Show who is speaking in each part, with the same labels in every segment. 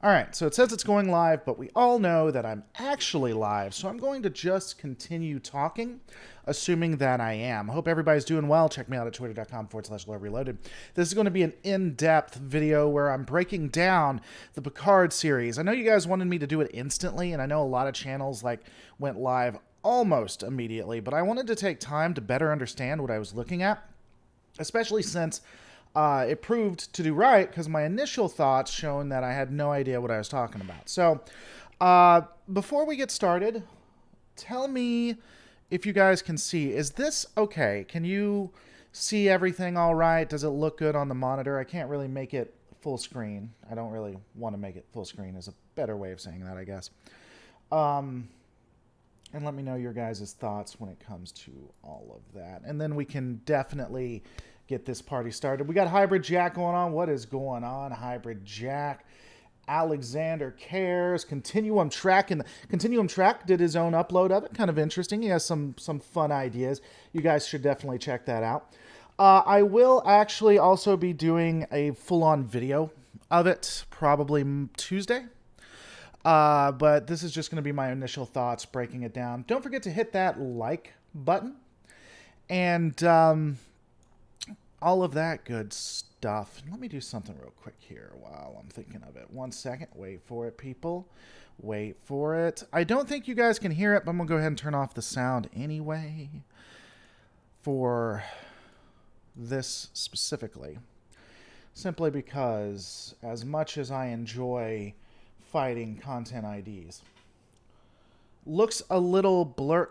Speaker 1: All right, so it says it's going live, but we all know that I'm actually live, so I'm going to just continue talking, assuming that I am. I hope everybody's doing well. Check me out at twitter.com/LoreReloaded. This is going to be an in-depth video where I'm breaking down the Picard series. I know you guys wanted me to do it instantly, and I know a lot of channels went live almost immediately, but I wanted to take time to better understand what I was looking at, especially since it proved to do right, because my initial thoughts shown that I had no idea what I was talking about. So before we get started, tell me if you guys can see. Is this okay? Can you see everything all right? Does it look good on the monitor? I can't really make it full screen. I don't really want to make it full screen is a better way of saying that, I guess. And let me know your guys' thoughts when it comes to all of that. And then we can definitely get this party started. We got Hybrid Jack going on. What is going on, Hybrid Jack? Alexander cares. Continuum Track, and Continuum Track did his own upload of it. Kind of interesting. He has some fun ideas. You guys should definitely check that out. I will actually also be doing a full-on video of it, probably Tuesday. But this is just going to be my initial thoughts, breaking it down. Don't forget to hit that like button. And all of that good stuff. Let me do something real quick here while I'm thinking of it. 1 second. Wait for it, people. Wait for it. I don't think you guys can hear it, but I'm going to go ahead and turn off the sound anyway for this specifically. Simply because as much as I enjoy fighting content IDs, looks a little blur.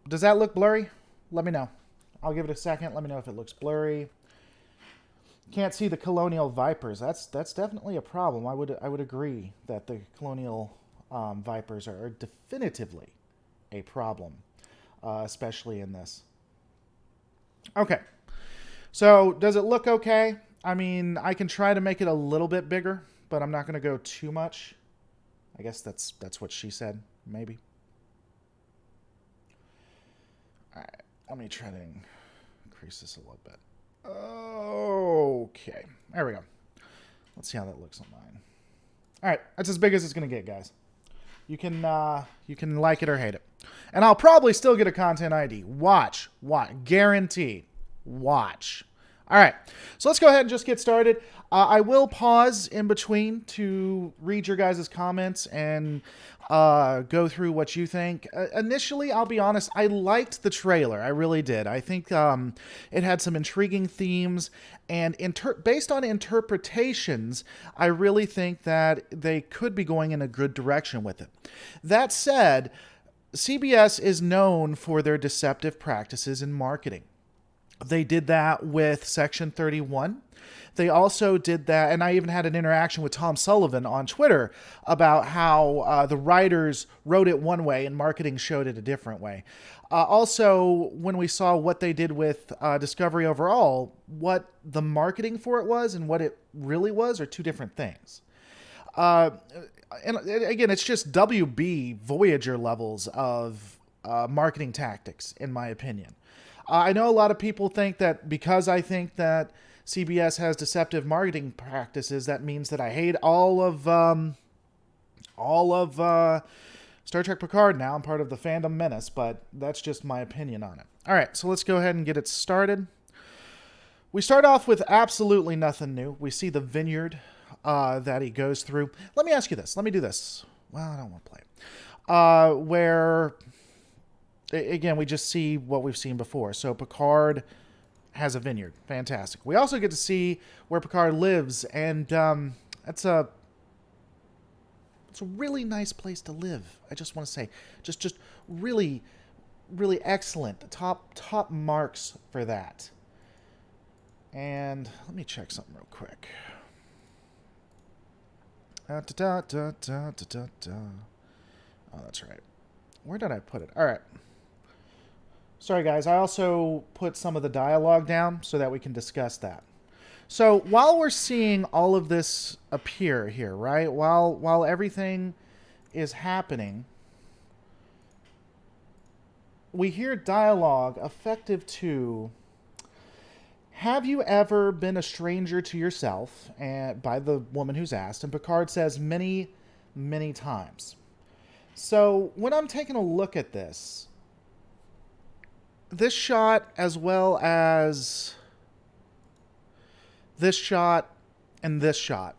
Speaker 1: Does that look blurry? Let me know. I'll give it a second. Let me know if it looks blurry. Can't see the Colonial Vipers. That's definitely a problem. I would agree that the Colonial Vipers are definitively a problem, especially in this. Okay, so does it look okay? I mean, I can try to make it a little bit bigger, but I'm not going to go too much. I guess that's what she said, maybe. All right, let me try to increase this a little bit. Okay, there we go. Let's see how that looks on mine. All right, that's as big as it's gonna get, guys. You can like it or hate it, and I'll probably still get a content ID. Watch, guaranteed. Watch. All right, so let's go ahead and just get started. I will pause in between to read your guys' comments and go through what you think. Initially, I'll be honest, I liked the trailer. I really did. I think it had some intriguing themes, and based on interpretations, I really think that they could be going in a good direction with it. That said, CBS is known for their deceptive practices in marketing. They did that with Section 31. They also did that, and I even had an interaction with Tom Sullivan on Twitter about how the writers wrote it one way and marketing showed it a different way. Also, when we saw what they did with Discovery Overall, what the marketing for it was and what it really was are two different things. And again, it's just WB Voyager levels of marketing tactics, in my opinion. I know a lot of people think that because I think that CBS has deceptive marketing practices, that means that I hate all of Star Trek Picard now. I'm part of the fandom menace, but that's just my opinion on it. All right, so let's go ahead and get it started. We start off with absolutely nothing new. We see the vineyard that he goes through. Let me ask you this. Let me do this. Well, I don't want to play it. Where... Again, we just see what we've seen before. So Picard has a vineyard. Fantastic. We also get to see where Picard lives, and it's a really nice place to live. I just want to say, just really, really excellent. Top marks for that. And let me check something real quick. Oh, that's right. Where did I put it? All right. Sorry, guys. I also put some of the dialogue down so that we can discuss that. So while we're seeing all of this appear here, right? While everything is happening, we hear dialogue effective to, have you ever been a stranger to yourself? And by the woman who's asked. And Picard says, many many times. So when I'm taking a look at this shot as well as this shot and this shot,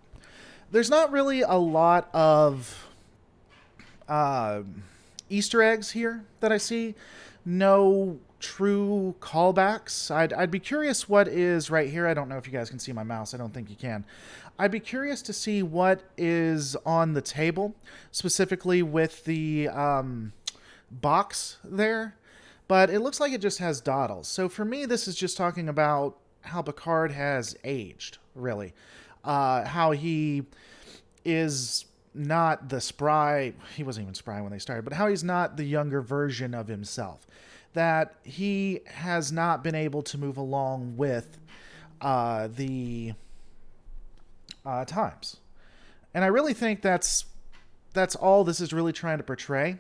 Speaker 1: there's not really a lot of Easter eggs here that I see. No true callbacks. I'd be curious what is right here. I don't know if you guys can see my mouse. I don't think you can. I'd be curious to see what is on the table, specifically with the box there. But it looks like it just has dawdles. So for me, this is just talking about how Picard has aged, really. How he is not the spry, he wasn't even spry when they started, but how he's not the younger version of himself. That he has not been able to move along with the times. And I really think that's all this is really trying to portray.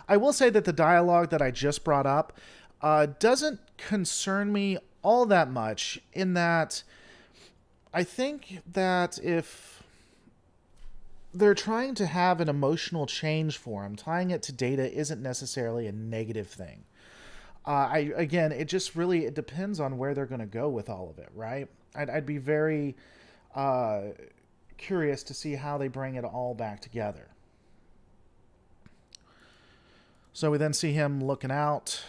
Speaker 1: I will say that the dialogue that I just brought up doesn't concern me all that much, in that I think that if they're trying to have an emotional change for him, tying it to Data isn't necessarily a negative thing. Again, it depends on where they're going to go with all of it, right? I'd be very curious to see how they bring it all back together. So we then see him looking out.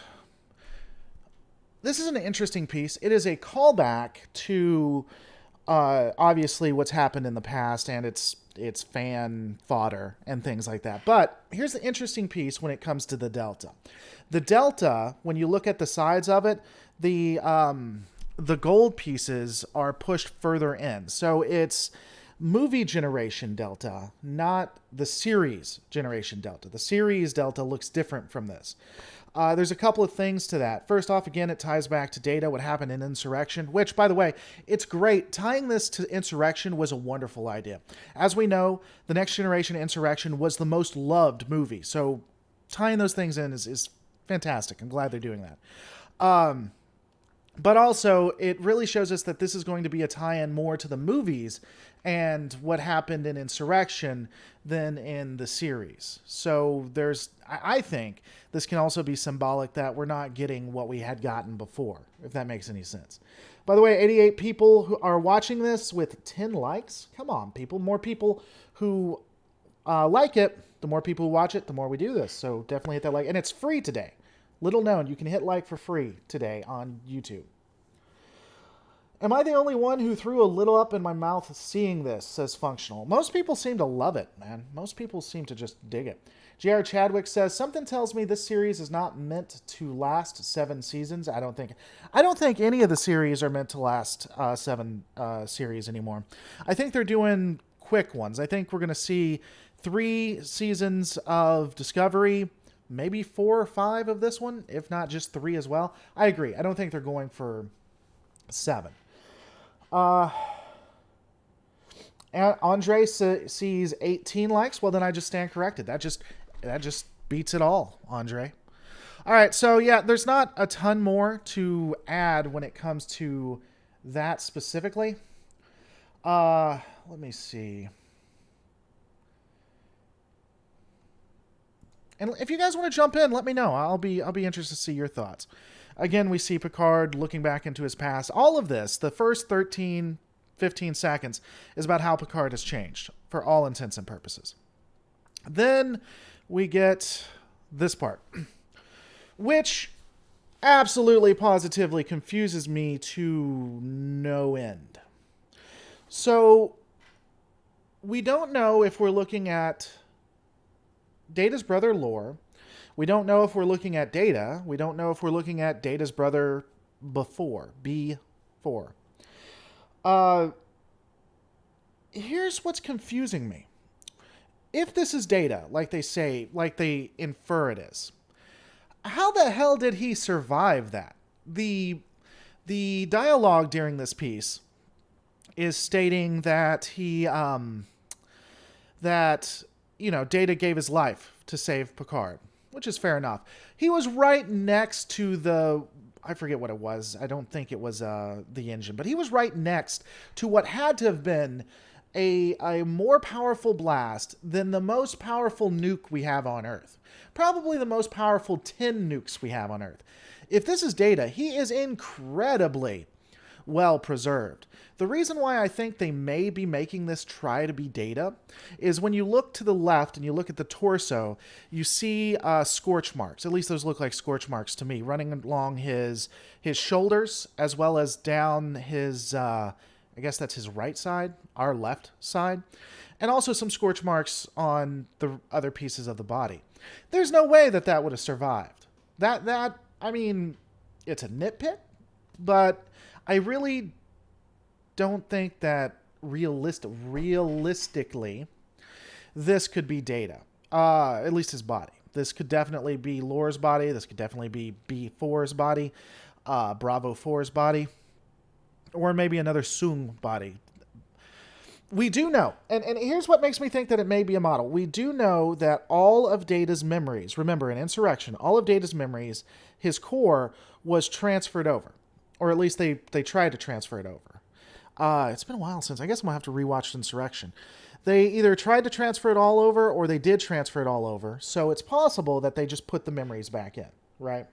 Speaker 1: This is an interesting piece. It is a callback to obviously what's happened in the past, and it's fan fodder and things like that. But here's the interesting piece when it comes to the Delta. The Delta, when you look at the sides of it, the gold pieces are pushed further in. So it's movie generation Delta, not the series generation Delta. The series Delta looks different from this. There's a couple of things to that. First off, again, it ties back to Data, what happened in Insurrection, which, by the way, it's great. Tying this to Insurrection was a wonderful idea. As we know, the Next Generation Insurrection was the most loved movie, so tying those things in is fantastic. I'm glad they're doing that. But also, it really shows us that this is going to be a tie-in more to the movies and what happened in Insurrection than in the series. So I think this can also be symbolic that we're not getting what we had gotten before, if that makes any sense. By the way, 88 people who are watching this with 10 likes. Come on, people. More people who like it, the more people who watch it, the more we do this. So definitely hit that like. And it's free today. Little known, you can hit like for free today on YouTube. Am I the only one who threw a little up in my mouth seeing this, says Functional? Most people seem to love it, man. Most people seem to just dig it. J.R. Chadwick says, something tells me this series is not meant to last 7 seasons. I don't think any of the series are meant to last 7 series anymore. I think they're doing quick ones. I think we're going to see 3 seasons of Discovery, maybe 4 or 5 of this one, if not just 3 as well. I agree. I don't think they're going for 7. Andre sees 18 likes. Well, then I just stand corrected. That just beats it all, Andre. All right, so yeah, there's not a ton more to add when it comes to that specifically. Let me see. And if you guys want to jump in, let me know. I'll be interested to see your thoughts. Again, we see Picard looking back into his past. All of this, the first 13, 15 seconds, is about how Picard has changed for all intents and purposes. Then we get this part, which absolutely positively confuses me to no end. So we don't know if we're looking at Data's brother Lore. We don't know if we're looking at Data. We don't know if we're looking at Data's brother B4. Here's what's confusing me. If this is Data, like they say, like they infer it is, how the hell did he survive that? The dialogue during this piece is stating that Data gave his life to save Picard, which is fair enough. He was right next to I forget what it was. I don't think it was the engine, but he was right next to what had to have been a more powerful blast than the most powerful nuke we have on Earth. Probably the most powerful 10 nukes we have on Earth. If this is Data, he is incredibly well preserved. The reason why I think they may be making this try to be Data is when you look to the left and you look at the torso, you see scorch marks. At least those look like scorch marks to me, running along his shoulders as well as down his, I guess that's his right side, our left side, and also some scorch marks on the other pieces of the body. There's no way that that would have survived. I mean, it's a nitpick, but I really don't think that realistically this could be Data. At least his body. This could definitely be Lore's body. This could definitely be B4's body, Bravo 4's body, or maybe another Sung body. We do know, and here's what makes me think that it may be a model. We do know that all of Data's memories, remember in Insurrection, all of Data's memories, his core was transferred over. Or at least they tried to transfer it over. It's been a while since. I guess I'm going to have to rewatch Insurrection. They either tried to transfer it all over or they did transfer it all over. So it's possible that they just put the memories back in, right?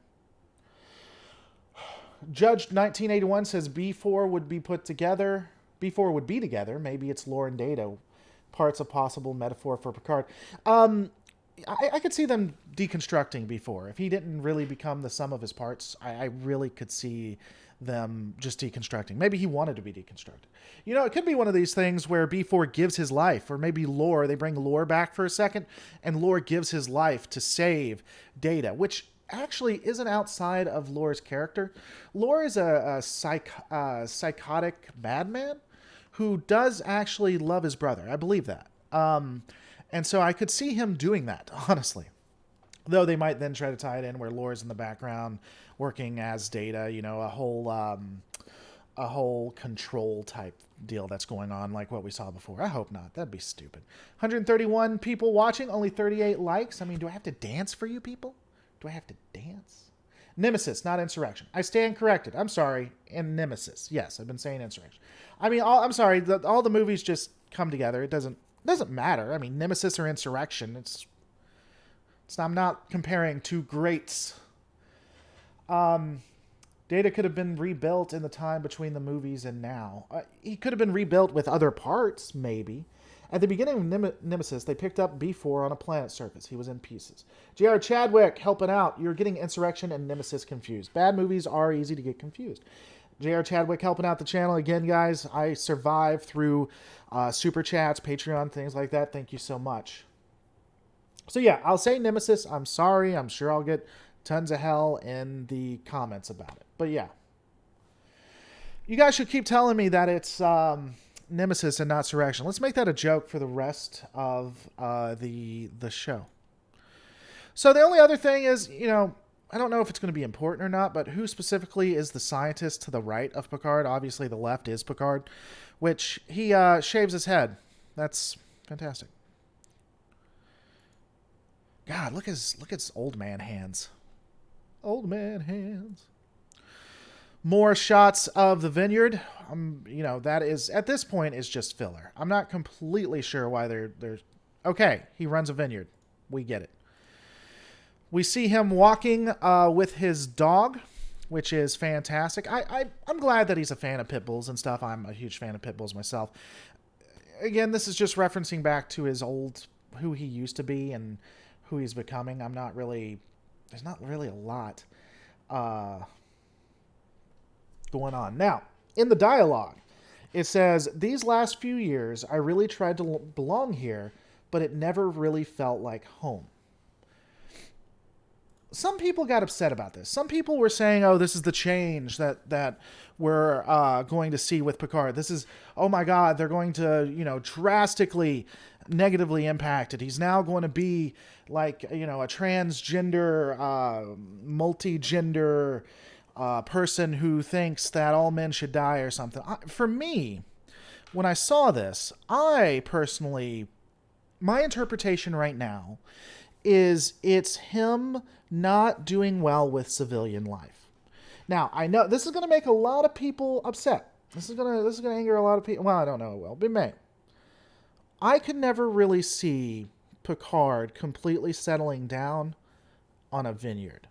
Speaker 1: Judge 1981 says B4 would be put together. B4 would be together. Maybe it's Lore and Data. Parts of possible metaphor for Picard. I could see them deconstructing B4. If he didn't really become the sum of his parts, I really could see them just deconstructing. Maybe he wanted to be deconstructed. You know, it could be one of these things where B4 gives his life, or maybe Lore, they bring Lore back for a second, and Lore gives his life to save Data, which actually isn't outside of Lore's character. Lore is a psychotic madman who does actually love his brother. I believe that. And so I could see him doing that, honestly. Though they might then try to tie it in where Lore's in the background working as Data, you know, a whole control type deal that's going on like what we saw before. I hope not. That'd be stupid. 131 people watching, only 38 likes. I mean, do I have to dance for you people? Do I have to dance? Nemesis, not Insurrection. I stand corrected. I'm sorry. And Nemesis. Yes, I've been saying Insurrection. I mean, I'm sorry. All the movies just come together. It doesn't matter. I mean, Nemesis or Insurrection. I'm not comparing two greats. Data could have been rebuilt in the time between the movies and now. He could have been rebuilt with other parts, maybe. At the beginning of Nemesis, they picked up B4 on a planet surface. He was in pieces. J.R. Chadwick helping out. You're getting Insurrection and Nemesis confused. Bad movies are easy to get confused. J.R. Chadwick helping out the channel. Again, guys, I survived through Super Chats, Patreon, things like that. Thank you so much. So yeah, I'll say Nemesis. I'm sorry. I'm sure I'll get tons of hell in the comments about it. But yeah. You guys should keep telling me that it's Nemesis and not Surrection. Let's make that a joke for the rest of the show. So the only other thing is, you know, I don't know if it's going to be important or not, but who specifically is the scientist to the right of Picard? Obviously, the left is Picard, which he shaves his head. That's fantastic. God, look at his old man hands. Old man hands. More shots of the vineyard. You know, that is, at this point, is just filler. I'm not completely sure why they're... Okay, he runs a vineyard. We get it. We see him walking with his dog, which is fantastic. I'm glad that he's a fan of pit bulls and stuff. I'm a huge fan of pit bulls myself. Again, this is just referencing back to his who he used to be and who he's becoming. There's not really a lot going on. Now, in the dialogue, it says, "These last few years, I really tried to belong here, but it never really felt like home." Some people got upset about this. Some people were saying, oh, this is the change that we're going to see with Picard. This is, oh my God, they're going to, you know, drastically negatively impacted. He's now going to be like, you know, a transgender, multi-gender person who thinks that all men should die or something. For me, when I saw this, I personally, my interpretation right now is it's him not doing well with civilian life. Now, I know this is going to make a lot of people upset. This is going to anger a lot of people. Well, I don't know it will, but it may. I could never really see Picard completely settling down on a vineyard.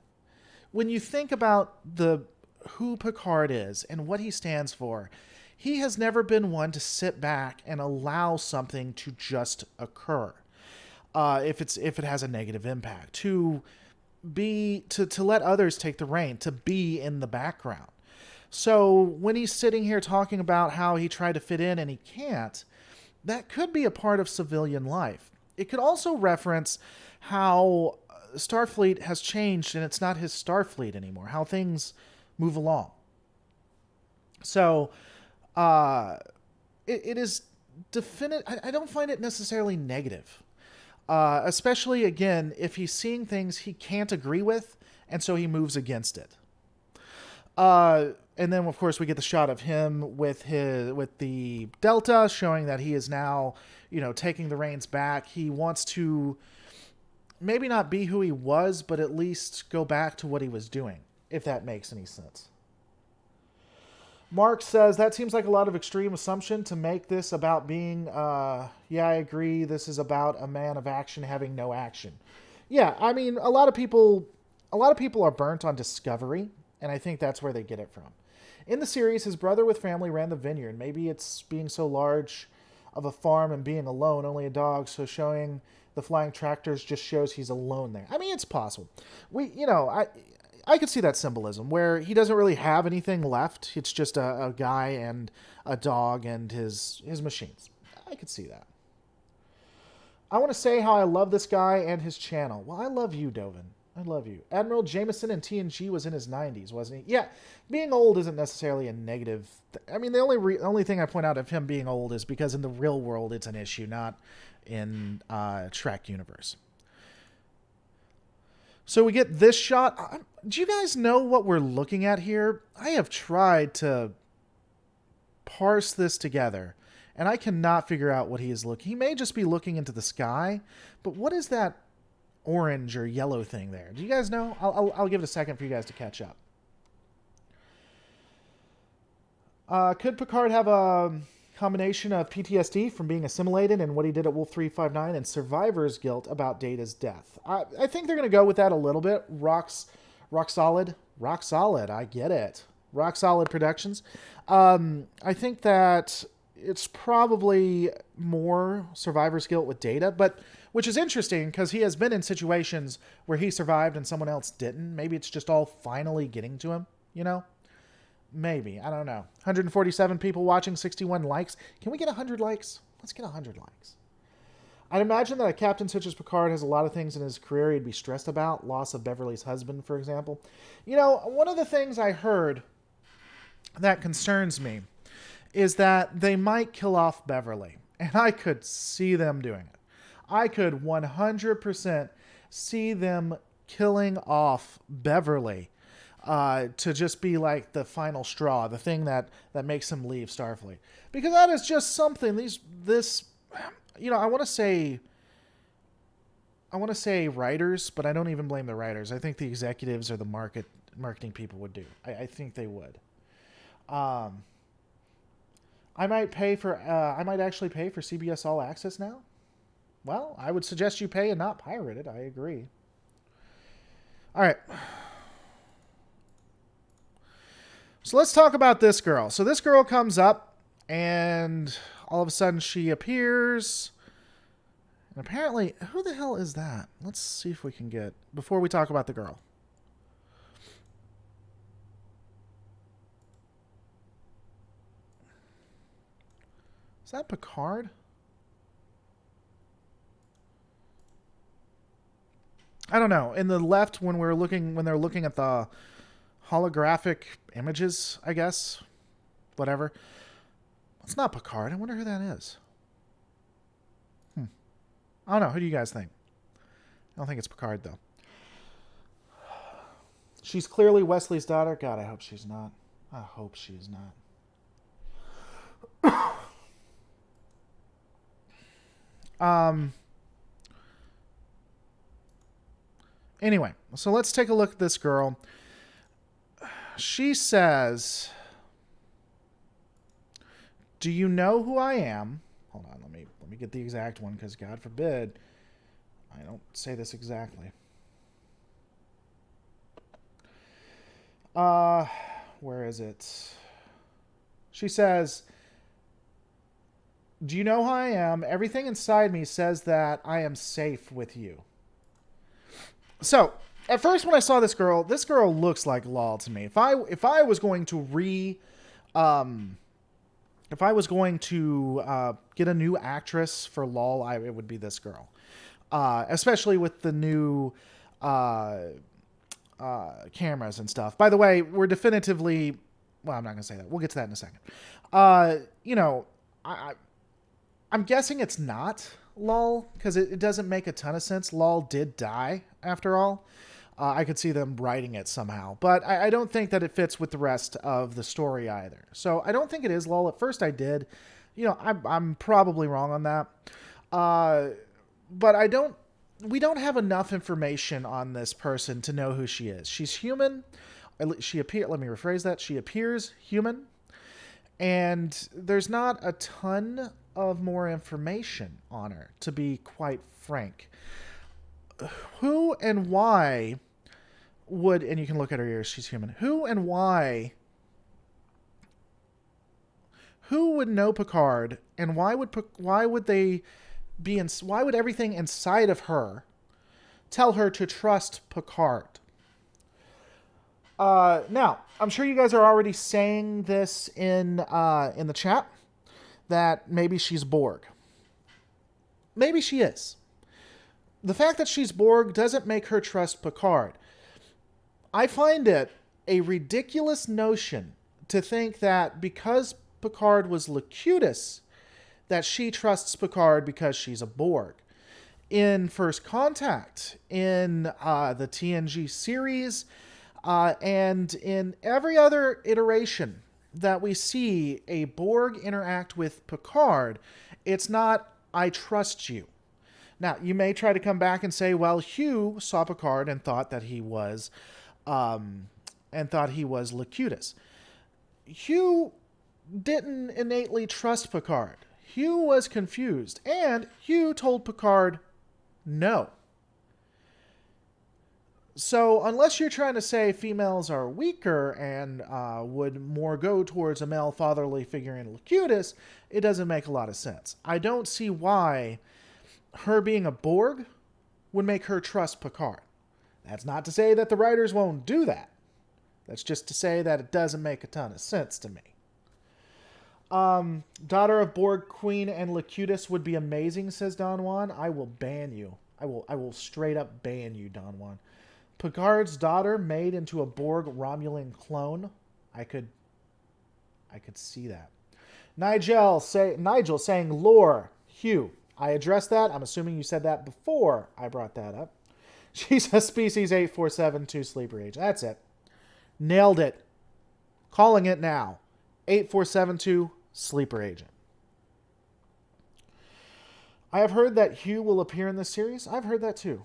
Speaker 1: When you think about the who Picard is and what he stands for, he has never been one to sit back and allow something to just occur. If it has a negative impact, to let others take the reign, to be in the background. So when he's sitting here talking about how he tried to fit in and he can't, that could be a part of civilian life. It could also reference how Starfleet has changed and it's not his Starfleet anymore, how things move along. So it is definite. I don't find it necessarily negative. Especially, again, if he's seeing things he can't agree with, and so he moves against it. And then, of course, we get the shot of him with the Delta, showing that he is now, taking the reins back. He wants to maybe not be who he was, but at least go back to what he was doing, if that makes any sense. Mark says, that seems like a lot of extreme assumption to make this about being, yeah, I agree, this is about a man of action having no action. Yeah, I mean, a lot of people are burnt on discovery, and I think that's where they get it from. In the series, his brother with family ran the vineyard. Maybe it's being so large of a farm and being alone, only a dog, so showing the flying tractors just shows he's alone there. I mean, it's possible. I could see that symbolism where he doesn't really have anything left. It's just a guy and a dog and his machines. I could see that. I want to say how I love this guy and his channel. Well, I love you, Dovin. I love you. Admiral Jameson in TNG was in his 90s, wasn't he? Yeah, being old isn't necessarily a negative. I mean, the only thing I point out of him being old is because in the real world it's an issue, not in Trek universe. So we get this shot. Do you guys know what we're looking at here? I have tried to parse this together, and I cannot figure out what he is looking. He may just be looking into the sky, but what is that orange or yellow thing there? Do you guys know? I'll give it a second for you guys to catch up. Could Picard have a combination of PTSD from being assimilated and what he did at Wolf 359 and survivor's guilt about Data's death? I think they're going to go with that a little bit. Rock solid. I get it. Rock Solid Productions. I think that it's probably more survivor's guilt with Data, but which is interesting because he has been in situations where he survived and someone else didn't. Maybe it's just all finally getting to him, Maybe. I don't know. 147 people watching, 61 likes. Can we get 100 likes? Let's get 100 likes. I'd imagine that a captain such as Picard has a lot of things in his career he'd be stressed about. Loss of Beverly's husband, for example. One of the things I heard that concerns me is that they might kill off Beverly. And I could see them doing it. I could 100% see them killing off Beverly to just be like the final straw, the thing that makes him leave Starfleet. Because that is just something, I want to say writers, but I don't even blame the writers. I think the executives or the marketing people would do. I think they would. I might actually pay for CBS All Access now. Well, I would suggest you pay and not pirate it. I agree. All right. So let's talk about this girl. So this girl comes up, and all of a sudden she appears. And apparently, who the hell is that? Let's see if we can get, before we talk about the girl. Is that Picard? I don't know. In the left, when they're looking at the holographic images, I guess. Whatever. It's not Picard. I wonder who that is. I don't know. Who do you guys think? I don't think it's Picard, though. She's clearly Wesley's daughter. God, I hope she's not. I hope she's not. Anyway, so let's take a look at this girl. She says, "Do you know who I am?" Hold on, let Let me get the exact one, because God forbid I don't say this exactly. Where is it? She says, do you know who I am? Everything inside me says that I am safe with you. So, at first when I saw this girl looks like Lol to me. If I was going to get a new actress for Lol, it would be this girl. Especially with the new cameras and stuff. By the way, we're definitively... Well, I'm not going to say that. We'll get to that in a second. I'm guessing it's not Lol, because it doesn't make a ton of sense. Lol did die, after all. I could see them writing it somehow. But I don't think that it fits with the rest of the story either. So I don't think it is Lol. At first I did. I'm probably wrong on that. But we don't have enough information on this person to know who she is. She's human. Let me rephrase that. She appears human. And there's not a ton of more information on her, to be quite frank. Who and why would, and you can look at her ears, she's human. Who would know Picard, and why would everything inside of her tell her to trust Picard? Now, I'm sure you guys are already saying this in the chat, that maybe she's Borg. Maybe she is. The fact that she's Borg doesn't make her trust Picard. I find it a ridiculous notion to think that because Picard was Locutus, that she trusts Picard because she's a Borg. In First Contact, in the TNG series, and in every other iteration that we see a Borg interact with Picard, it's not, I trust you. Now, you may try to come back and say, well, Hugh saw Picard and thought that he was Locutus. Hugh didn't innately trust Picard. Hugh was confused, and Hugh told Picard no. So, unless you're trying to say females are weaker and would more go towards a male fatherly figure in Locutus, it doesn't make a lot of sense. I don't see why her being a Borg would make her trust Picard. That's not to say that the writers won't do that. That's just to say that it doesn't make a ton of sense to me. Daughter of Borg Queen and Locutus would be amazing, says Don Juan. I will ban you. I will straight up ban you, Don Juan. Picard's daughter made into a Borg Romulan clone. I could see that. Nigel saying lore, Hugh. I addressed that. I'm assuming you said that before I brought that up. She's a species 8472 sleeper agent. That's it. Nailed it. Calling it now. 8472 sleeper agent. I have heard that Hugh will appear in this series. I've heard that too.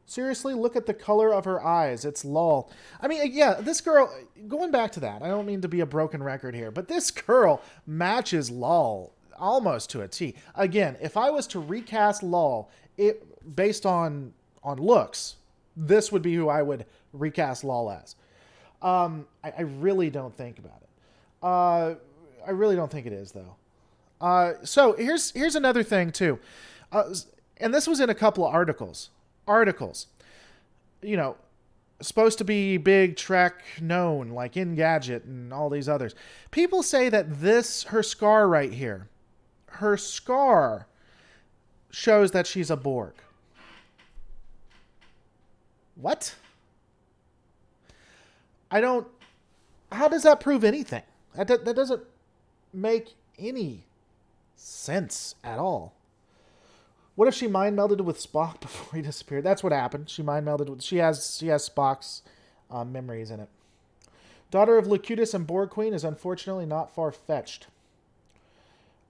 Speaker 1: Seriously, look at the color of her eyes. It's lol. I mean, yeah, this girl, going back to that, I don't mean to be a broken record here, but this girl matches lol almost to a T. Again, if I was to recast lol based on looks, this would be who I would recast lol as. I really don't think about it. I really don't think it is, though. So here's another thing, too. And this was in a couple of articles. Supposed to be big Trek known, like Engadget and all these others. People say that her scar right here, her scar shows that she's a Borg. What? How does that prove anything? That doesn't make any sense at all. What if she mind melded with Spock before he disappeared? That's what happened. She mind melded with... She has Spock's memories in it. Daughter of Locutus and Borg Queen is unfortunately not far-fetched.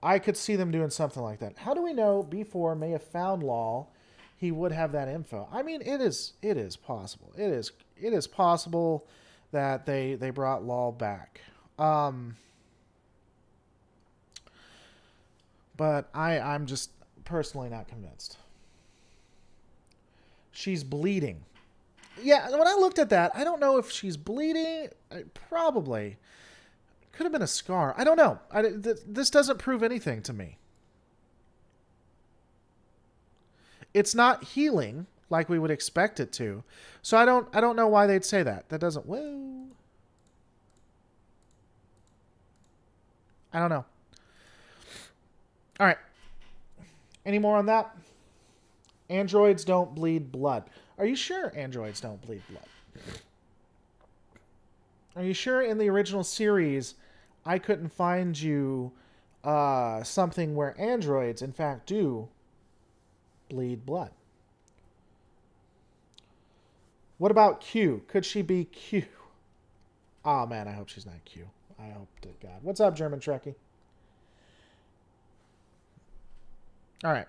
Speaker 1: I could see them doing something like that. How do we know B4 may have found Lol? He would have that info. I mean, it is possible. It is possible that they brought Lol back. But I'm just personally not convinced. She's bleeding. Yeah, when I looked at that, I don't know if she's bleeding. Probably. Could have been a scar. I don't know. This doesn't prove anything to me. It's not healing like we would expect it to. So I don't know why they'd say that. That doesn't... Whoa. I don't know. All right. Any more on that? Androids don't bleed blood. Are you sure androids don't bleed blood? Are you sure in the original series I couldn't find you something where androids, in fact, do bleed blood? What about Q? Could she be Q? Oh, man, I hope she's not Q. I hope to God. What's up, German Trekkie? All right.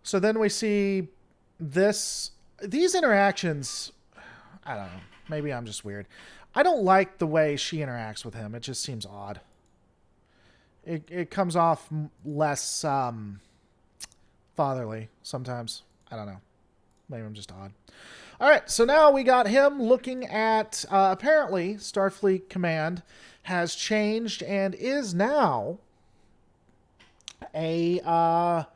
Speaker 1: So then we see these interactions. I don't know. Maybe I'm just weird. I don't like the way she interacts with him. It just seems odd. It comes off less fatherly sometimes. I don't know. Maybe I'm just odd. All right, so now we got him looking at apparently Starfleet Command has changed and is now a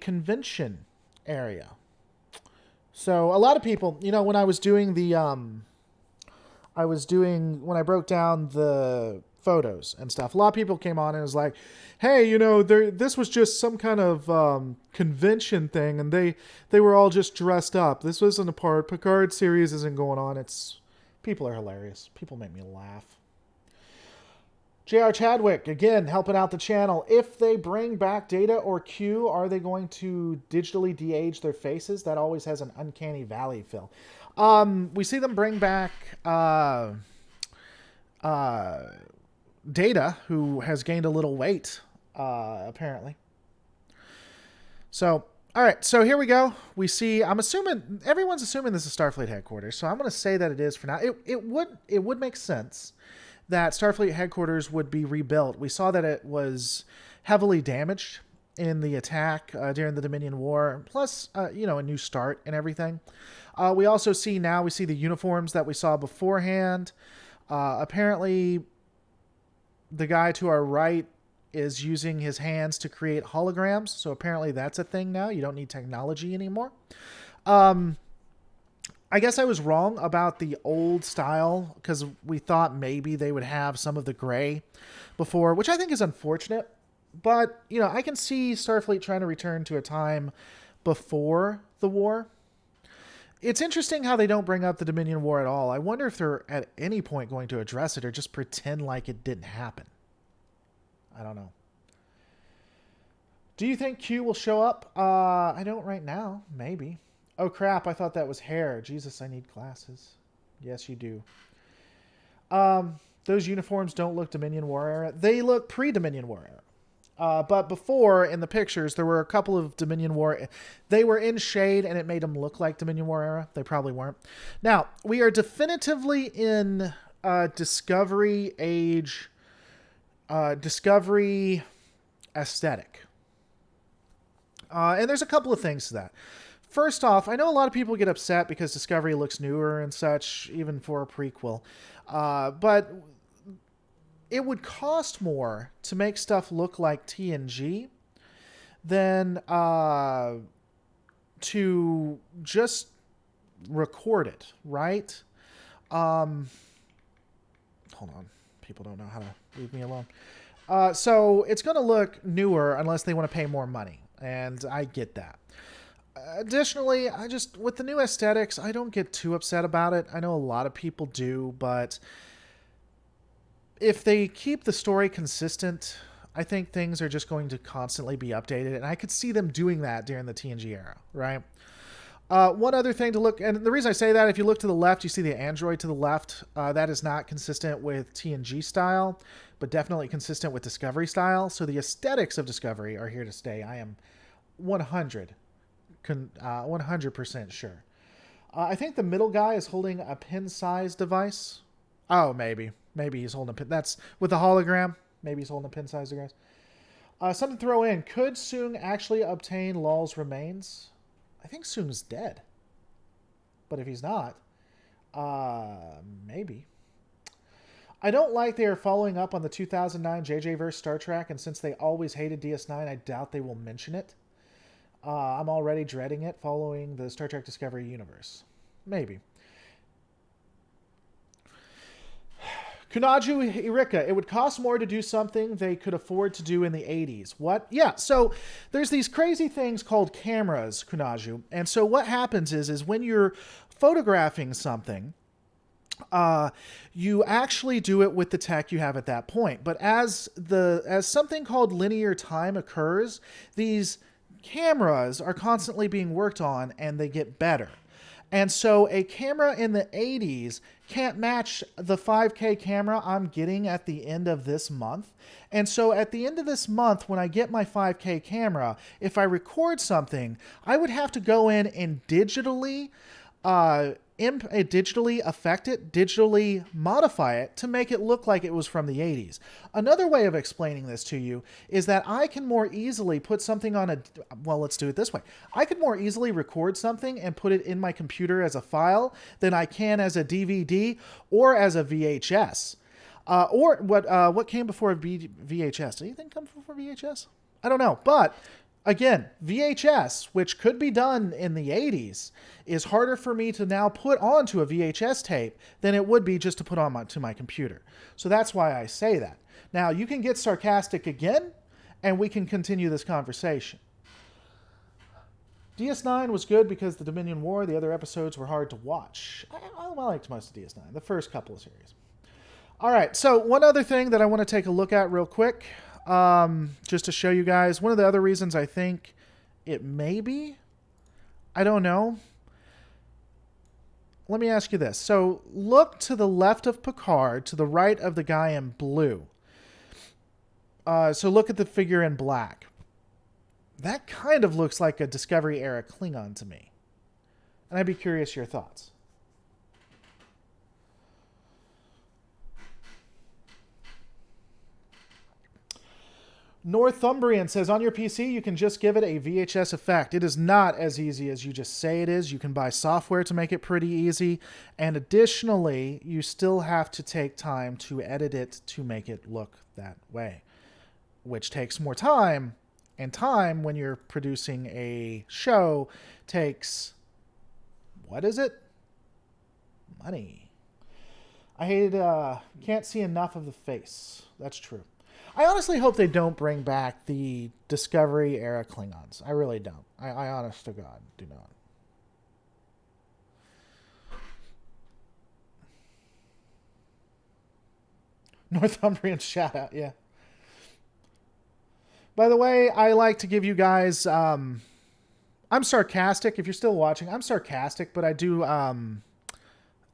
Speaker 1: convention area. So a lot of people, when I was doing when I broke down the photos and stuff, a lot of people came on and was like, hey, this was just some kind of convention thing, and they were all just dressed up. This wasn't a part. Picard series isn't going on. People are hilarious. People make me laugh. J.R. Chadwick, again, helping out the channel. If they bring back Data or Q, are they going to digitally de-age their faces? That always has an uncanny valley feel. We see them bring back Data, who has gained a little weight, apparently. So, all right, so here we go. We see, everyone's assuming this is Starfleet headquarters, so I'm going to say that it is for now. It would make sense that Starfleet headquarters would be rebuilt. We saw that it was heavily damaged in the attack during the Dominion War, plus, a new start and everything. We also see the uniforms that we saw beforehand. Apparently, the guy to our right is using his hands to create holograms, so apparently that's a thing now. You don't need technology anymore. I guess I was wrong about the old style because we thought maybe they would have some of the gray before, which I think is unfortunate. But, I can see Starfleet trying to return to a time before the war. It's interesting how they don't bring up the Dominion War at all. I wonder if they're at any point going to address it or just pretend like it didn't happen. I don't know. Do you think Q will show up? I don't right now. Maybe. Oh, crap. I thought that was hair. Jesus, I need glasses. Yes, you do. Those uniforms don't look Dominion War era. They look pre-Dominion War era. But before, in the pictures, there were a couple of Dominion War... They were in shade, and it made them look like Dominion War era. They probably weren't. Now, we are definitively in Discovery age... Discovery aesthetic. And there's a couple of things to that. First off, I know a lot of people get upset because Discovery looks newer and such, even for a prequel. But it would cost more to make stuff look like TNG than to just record it, right? Hold on. People don't know how to leave me alone. So it's going to look newer unless they want to pay more money. And I get that. Additionally, with the new aesthetics, I don't get too upset about it. I know a lot of people do, but if they keep the story consistent, I think things are just going to constantly be updated, and I could see them doing that during the TNG era, right? One other thing to look, and the reason I say that, if you look to the left, you see the android to the left. That is not consistent with TNG style, but definitely consistent with Discovery style. So the aesthetics of Discovery are here to stay. I am 100% sure. I think the middle guy is holding a pin-sized device. Oh, maybe. Maybe he's holding a pin. That's with the hologram. Maybe he's holding a pin-sized guys. Something to throw in. Could Soong actually obtain Lol's remains? I think Soong's dead. But if he's not, maybe. I don't like they are following up on the 2009 JJ vs. Star Trek, and since they always hated DS9, I doubt they will mention it. I'm already dreading it following the Star Trek Discovery universe. Maybe. Kunaju Irika, it would cost more to do something they could afford to do in the 80s. What? Yeah, so there's these crazy things called cameras, Kunaju. And so what happens is when you're photographing something, you actually do it with the tech you have at that point. But as something called linear time occurs, these cameras are constantly being worked on and they get better. And so a camera in the 80s can't match the 5K camera I'm getting at the end of this month. And so at the end of this month, when I get my 5K camera, if I record something, I would have to go in and digitally affect it, digitally modify it to make it look like it was from the 80s. Another way of explaining this to you is that I can more easily put something on well, let's do it this way. I could more easily record something and put it in my computer as a file than I can as a DVD or as a VHS. Or what came before VHS? Did anything come before VHS? I don't know, but again, VHS, which could be done in the 80s, is harder for me to now put onto a VHS tape than it would be just to put on to my computer. So that's why I say that. Now, you can get sarcastic again, and we can continue this conversation. DS9 was good because the Dominion War, the other episodes were hard to watch. I liked most of DS9, the first couple of series. All right, so one other thing that I want to take a look at real quick, just to show you guys. One of the other reasons I think it may be, I don't know. Let me ask you this. So look to the left of Picard, to the right of the guy in blue. So look at the figure in black. That kind of looks like a Discovery era Klingon to me. And I'd be curious your thoughts. Northumbrian says, on your PC, you can just give it a VHS effect. It is not as easy as you just say it is. You can buy software to make it pretty easy. And additionally, you still have to take time to edit it to make it look that way, which takes more time. And time, when you're producing a show, takes, what is it? Money. Can't see enough of the face. That's true. I honestly hope they don't bring back the Discovery era Klingons. I really don't. I honest to God, do not. Northumbrian shout out, yeah. By the way, I like to give you guys, I'm sarcastic. If you're still watching, I'm sarcastic, but I do, I'm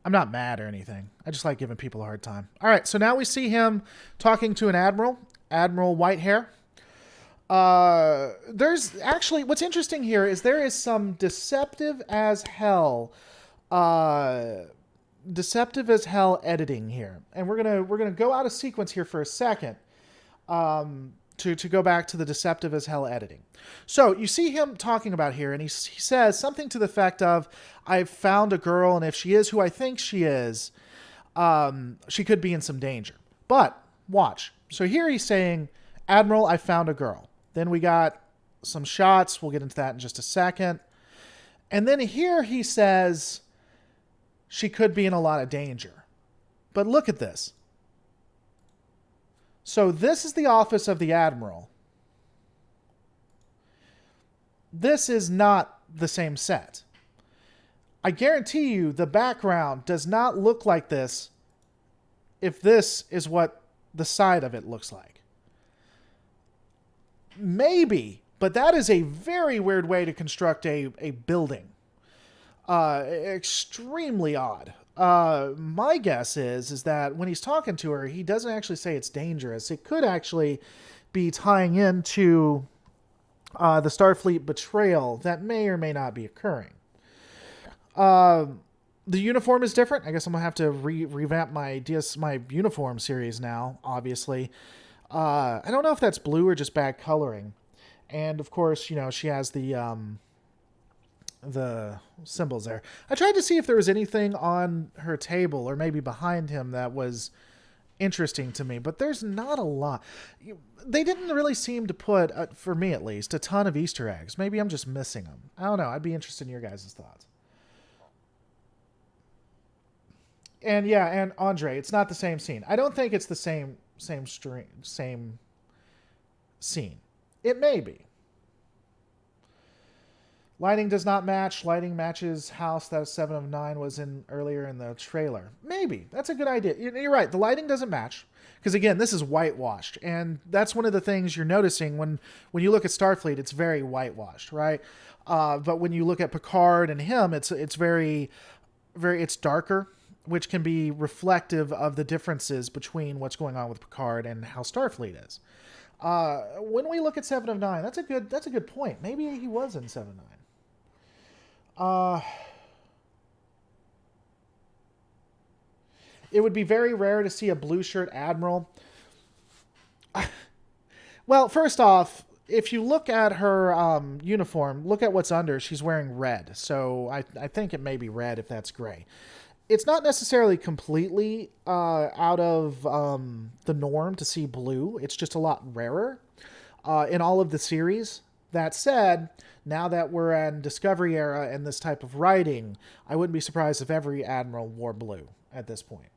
Speaker 1: not mad or anything. I just like giving people a hard time. All right, so now we see him talking to an admiral, Admiral Whitehair. There's actually, what's interesting here is there is some deceptive as hell editing here. And we're gonna go out of sequence here for a second. To go back to the deceptive as hell editing. So you see him talking about here, and he says something to the effect of, I've found a girl, and if she is who I think she is, she could be in some danger. But watch. So here he's saying, Admiral, I found a girl. Then we got some shots. We'll get into that in just a second. And then here he says, she could be in a lot of danger. But look at this. So this is the office of the Admiral. This is not the same set. I guarantee you the background does not look like this if this is what the side of it looks like. Maybe, but that is a very weird way to construct a building. Extremely odd. My guess is that when he's talking to her, he doesn't actually say it's dangerous. It could actually be tying into the Starfleet betrayal that may or may not be occurring. The uniform is different. I guess I'm gonna have to revamp my uniform series now. Obviously, I don't know if that's blue or just bad coloring. And of course, she has the symbols there. I tried to see if there was anything on her table or maybe behind him that was interesting to me, but there's not a lot. They didn't really seem to put, for me at least, a ton of Easter eggs. Maybe I'm just missing them. I don't know. I'd be interested in your guys' thoughts. And yeah, and Andre, it's not the same scene. I don't think it's the same scene. It may be. Lighting does not match. Lighting matches house that 7 of 9 was in earlier in the trailer. Maybe. That's a good idea. You're right. The lighting doesn't match. Because again, this is whitewashed. And that's one of the things you're noticing when you look at Starfleet, it's very whitewashed, right? But when you look at Picard and him, it's very, very, it's darker, which can be reflective of the differences between what's going on with Picard and how Starfleet is. When we look at 7 of 9, that's a good point. Maybe he was in 7 of 9. It would be very rare to see a blue shirt admiral. Well, first off, if you look at her uniform, look at what's under. She's wearing red, so I think it may be red if that's gray. It's not necessarily completely out of the norm to see blue. It's just a lot rarer in all of the series. That said, now that we're in Discovery era and this type of writing, I wouldn't be surprised if every admiral wore blue at this point.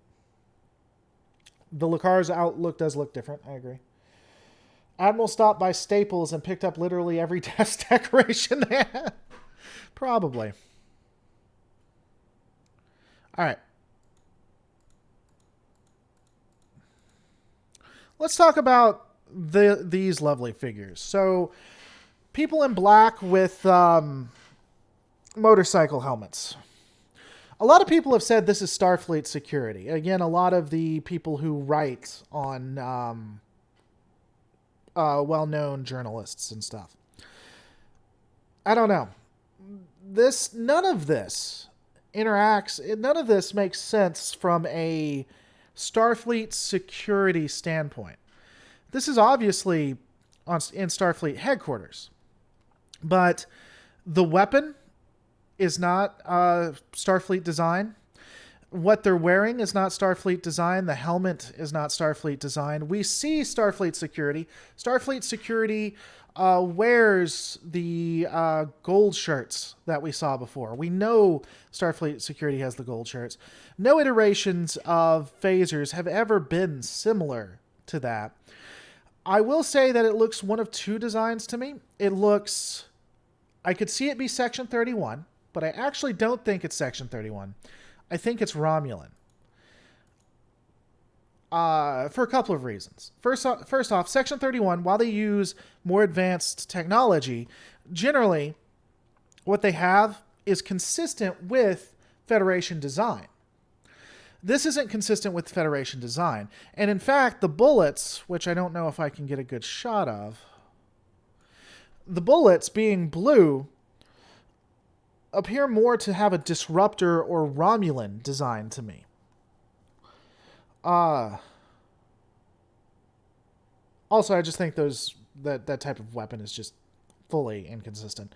Speaker 1: The Lacar's outlook does look different. I agree. Admiral stopped by Staples and picked up literally every desk decoration they had. Probably. All right. Let's talk about these lovely figures. So, people in black with motorcycle helmets. A lot of people have said this is Starfleet security. Again, a lot of the people who write on well-known journalists and stuff. I don't know. None of this makes sense from a Starfleet security standpoint. This is obviously in Starfleet headquarters, but the weapon is not Starfleet design. What they're wearing is not Starfleet design. The helmet is not Starfleet design. We see Starfleet security. Starfleet security wears the gold shirts that we saw before. We know Starfleet security has the gold shirts. No iterations of phasers have ever been similar to that. I will say that it looks one of two designs to me. I could see it be Section 31, but I actually don't think it's Section 31. I think it's Romulan. For a couple of reasons. First off, Section 31, while they use more advanced technology, generally what they have is consistent with Federation design. This isn't consistent with Federation design. And in fact, the bullets, which I don't know if I can get a good shot of, the bullets being blue appear more to have a disruptor or Romulan design to me. Also, I just think that type of weapon is just fully inconsistent.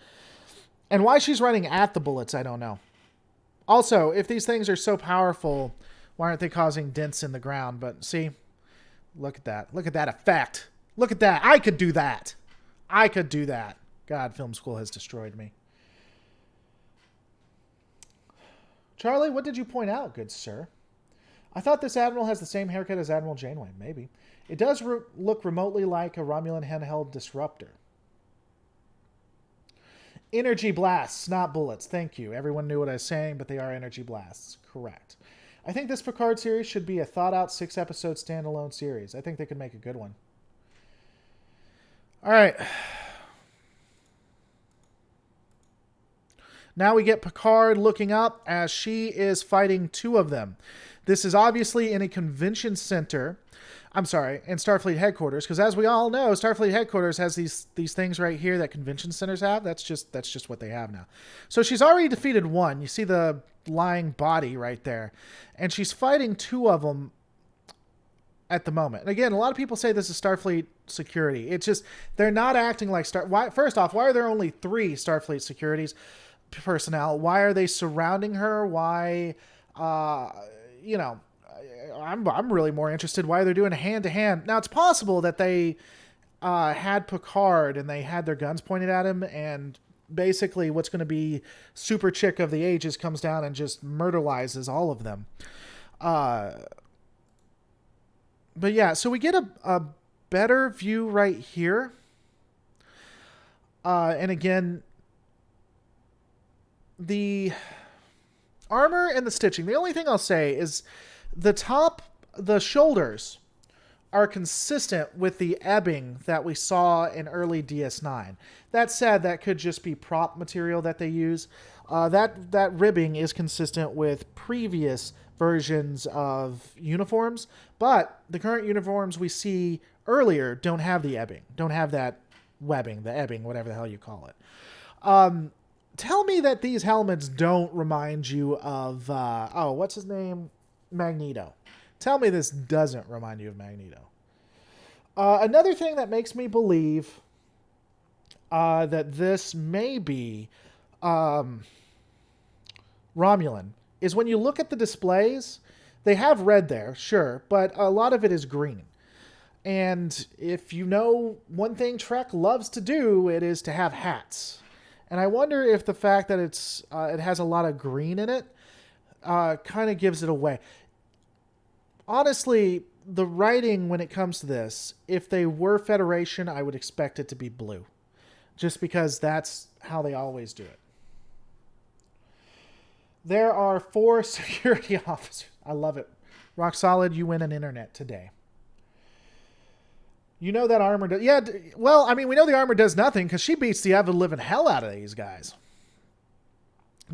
Speaker 1: And why she's running at the bullets, I don't know. Also, if these things are so powerful, why aren't they causing dents in the ground? But see, look at that. Look at that effect. Look at that. I could do that. God, film school has destroyed me. Charlie, what did you point out, good sir? I thought this Admiral has the same haircut as Admiral Janeway. Maybe. It does look remotely like a Romulan handheld disruptor. Energy blasts, not bullets. Thank you. Everyone knew what I was saying, but they are energy blasts. Correct. I think this Picard series should be a thought-out 6-episode standalone series. I think they could make a good one. All right. Now we get Picard looking up as she is fighting two of them. This is obviously in a convention center I'm sorry, in Starfleet headquarters, because as we all know, Starfleet headquarters has these things right here that convention centers have. That's just what they have now. So she's already defeated one. You see the lying body right there, and she's fighting two of them at the moment. And again, a lot of people say this is Starfleet security. It's just they're not acting like First off, why are there only 3 Starfleet securities personnel? Why are they surrounding her? Why, you know, I'm really more interested why they're doing hand to hand. Now it's possible that they had Picard and they had their guns pointed at him, and basically what's going to be Super Chick of the Ages comes down and just murderizes all of them. But yeah, so we get a better view right here. And again, the armor and the stitching. The only thing I'll say is the shoulders are consistent with the ebbing that we saw in early DS9. That said, that could just be prop material that they use. That ribbing is consistent with previous versions of uniforms, but the current uniforms we see earlier don't have the ebbing, don't have that webbing, the ebbing, whatever the hell you call it. Tell me that these helmets don't remind you of, what's his name? Magneto. Tell me this doesn't remind you of Magneto. Another thing that makes me believe that this may be Romulan is when you look at the displays, they have red there, sure, but a lot of it is green. And if you know one thing Trek loves to do, it is to have hats. And I wonder if the fact that it has a lot of green in it kind of gives it away. Honestly, the writing when it comes to this, if they were Federation, I would expect it to be blue. Just because that's how they always do it. There are 4 security officers. I love it. Rock solid, you win an internet today. You know that armor does... Yeah, well, I mean, we know the armor does nothing because she beats the ever-living hell out of these guys.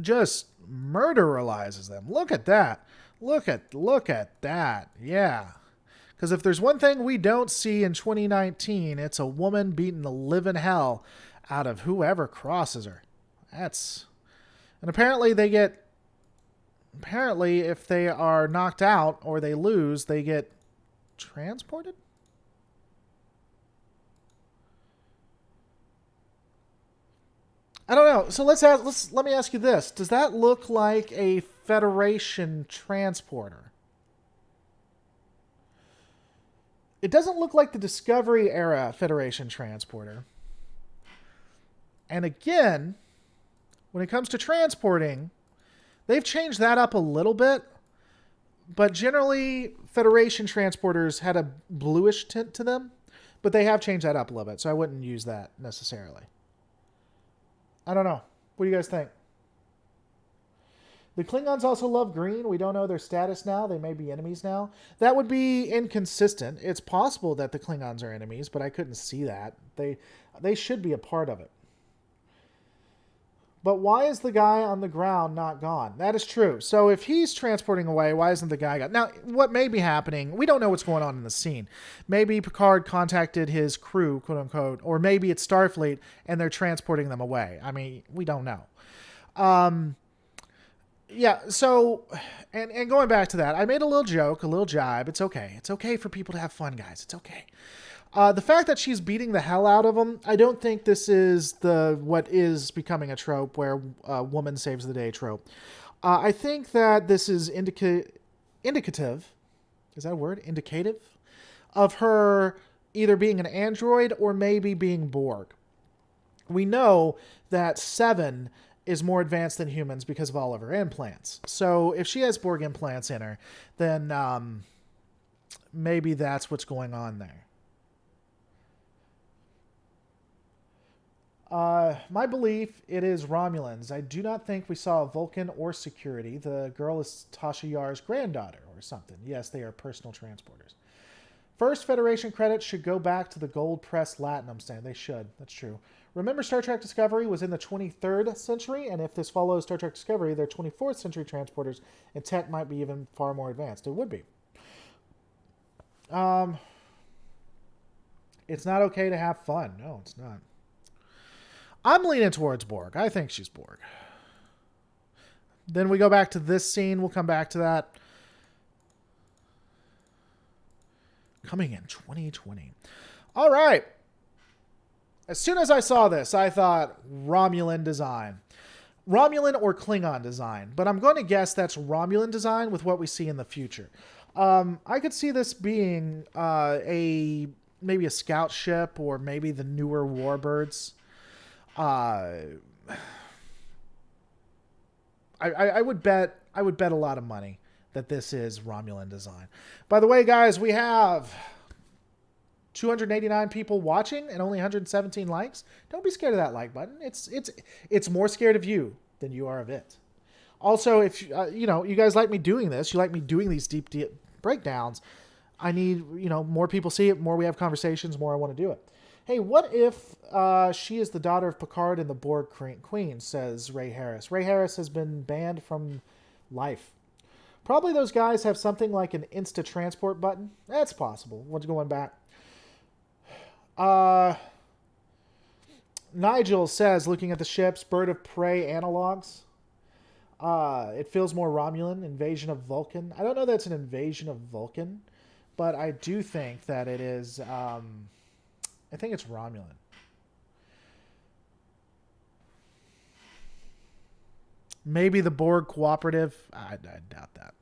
Speaker 1: Just murderalizes them. Look at that. Look at that. Yeah. Because if there's one thing we don't see in 2019, it's a woman beating the living hell out of whoever crosses her. That's... And apparently they get... Apparently, if they are knocked out or they lose, they get transported? I don't know. So let me ask you this. Does that look like a Federation transporter? It doesn't look like the Discovery era Federation transporter. And again, when it comes to transporting, they've changed that up a little bit, but generally Federation transporters had a bluish tint to them, but they have changed that up a little bit, so I wouldn't use that necessarily. I don't know. What do you guys think? The Klingons also love green. We don't know their status now. They may be enemies now. That would be inconsistent. It's possible that the Klingons are enemies, but I couldn't see that. They should be a part of it. But why is the guy on the ground not gone? That is true. So if he's transporting away, why isn't the guy gone? Now, what may be happening, we don't know what's going on in the scene. Maybe Picard contacted his crew, quote unquote, or maybe it's Starfleet and they're transporting them away. I mean, we don't know. Yeah, so, and going back to that, I made a little joke, a little jibe. It's okay. It's okay for people to have fun, guys. It's okay. The fact that she's beating the hell out of them, I don't think this is what is becoming a trope where a woman saves the day trope. I think that this is indicative, is that a word? Indicative? Of her either being an android or maybe being Borg. We know that Seven is more advanced than humans because of all of her implants. So if she has Borg implants in her, then maybe that's what's going on there. My belief, it is Romulans. I do not think we saw a Vulcan or security. The girl is Tasha Yar's granddaughter or something. Yes, they are personal transporters. First Federation credits should go back to the gold press Latinum stand. They should. That's true. Remember, Star Trek Discovery was in the 23rd century, and if this follows Star Trek Discovery, they're 24th century transporters, and tech might be even far more advanced. It would be. Um, it's not okay to have fun. No, it's not. I'm leaning towards Borg. I think she's Borg. Then we go back to this scene. We'll come back to that. Coming in 2020. All right. As soon as I saw this, I thought Romulan design. Romulan or Klingon design. But I'm going to guess that's Romulan design with what we see in the future. I could see this being maybe a scout ship or maybe the newer warbirds. I would bet a lot of money that this is Romulan design. By the way, guys, we have 289 people watching and only 117 likes. Don't be scared of that like button. It's more scared of you than you are of it. Also, if you guys like me doing this, you like me doing these deep breakdowns, I need more people see it, more we have conversations, more I want to do it. Hey, what if she is the daughter of Picard and the Borg Queen, says Ray Harris. Ray Harris has been banned from life. Probably those guys have something like an Insta transport button. That's possible. What's going back? Nigel says, looking at the ships, Bird of Prey analogs. It feels more Romulan. Invasion of Vulcan. I don't know that it's an invasion of Vulcan, but I do think that it is... I think it's Romulan. Maybe the Borg cooperative. I doubt that.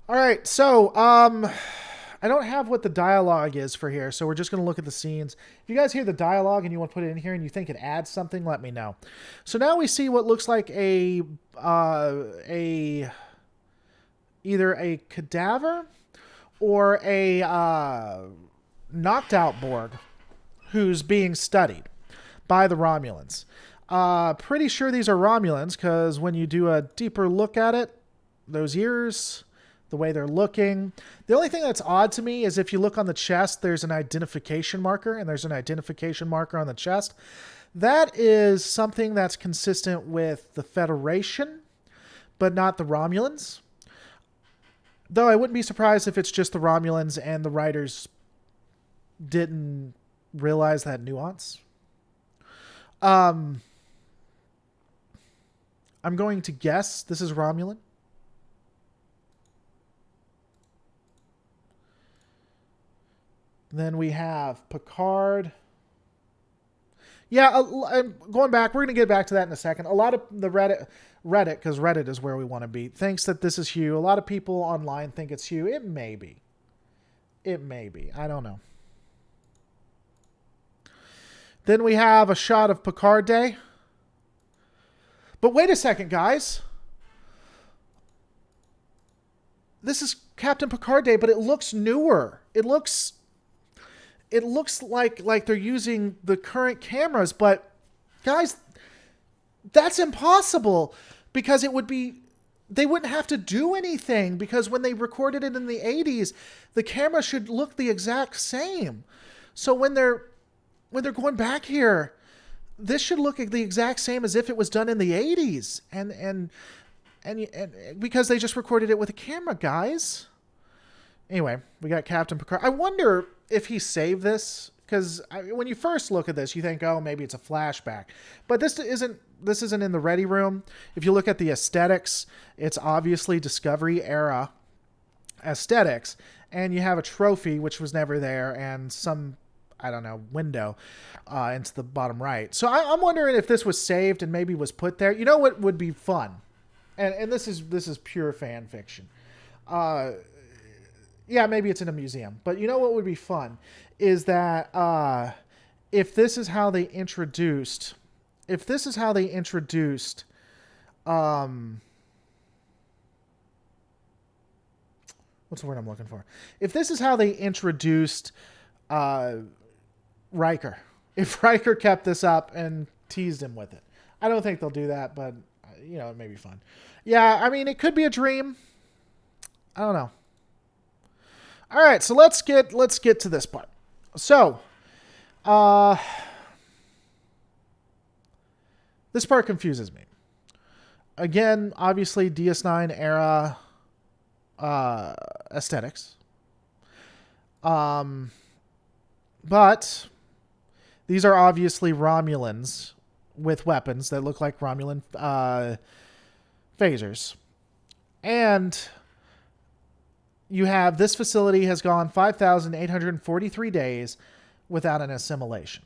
Speaker 1: All right, so I don't have what the dialogue is for here, so we're just going to look at the scenes. If you guys hear the dialogue and you want to put it in here and you think it adds something, let me know. So now we see what looks like either a cadaver or a knocked out Borg who's being studied by the Romulans. Pretty sure these are Romulans because when you do a deeper look at it, those ears, the way they're looking. The only thing that's odd to me is if you look on the chest, there's an identification marker, and there's an identification marker on the chest. That is something that's consistent with the Federation, but not the Romulans. Though I wouldn't be surprised if it's just the Romulans and the writers didn't realize that nuance. I'm going to guess this is Romulan. Then we have Picard. Yeah, going back, we're going to get back to that in a second. A lot of the Reddit, because Reddit is where we want to be, thinks that this is Hugh. A lot of people online think it's Hugh. It may be. It may be. I don't know. Then we have a shot of Picard Day. But wait a second, guys. This is Captain Picard Day, but it looks newer. It looks like they're using the current cameras, but guys, that's impossible because they wouldn't have to do anything because when they recorded it in the 80s, the camera should look the exact same. So when they're going back here, this should look the exact same as if it was done in the 80s. And because they just recorded it with a camera, guys. Anyway, we got Captain Picard. I wonder if he saved this, because when you first look at this, you think, oh, maybe it's a flashback. But this isn't in the ready room. If you look at the aesthetics, it's obviously Discovery era aesthetics. And you have a trophy, which was never there, and some, I don't know, window into the bottom right. So I'm wondering if this was saved and maybe was put there. You know what would be fun? And this is pure fan fiction. Yeah, maybe it's in a museum. But you know what would be fun is that if this is how they introduced what's the word I'm looking for? If this is how they introduced Riker, if Riker kept this up and teased him with it. I don't think they'll do that, but it may be fun. Yeah, I mean, it could be a dream. I don't know. All right, so let's get to this part. So, this part confuses me. Again, obviously DS9 era aesthetics. But these are obviously Romulans with weapons that look like Romulan phasers. And you have this facility has gone 5,843 days without an assimilation.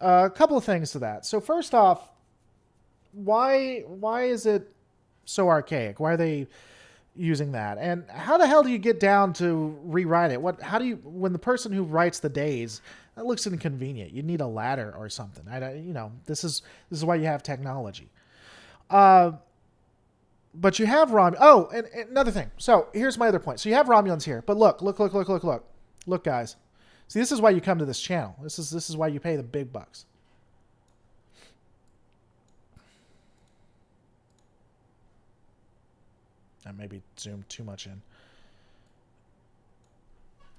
Speaker 1: A couple of things to that. So first off, why is it so archaic? Why are they using that? And how the hell do you get down to rewrite it? When the person who writes the days, that looks inconvenient. You need a ladder or something. This is why you have technology. But you have Oh, and another thing. So here's my other point. So you have Romulans here, but look, guys. See, this is why you come to this channel. This is why you pay the big bucks. I maybe zoomed too much in.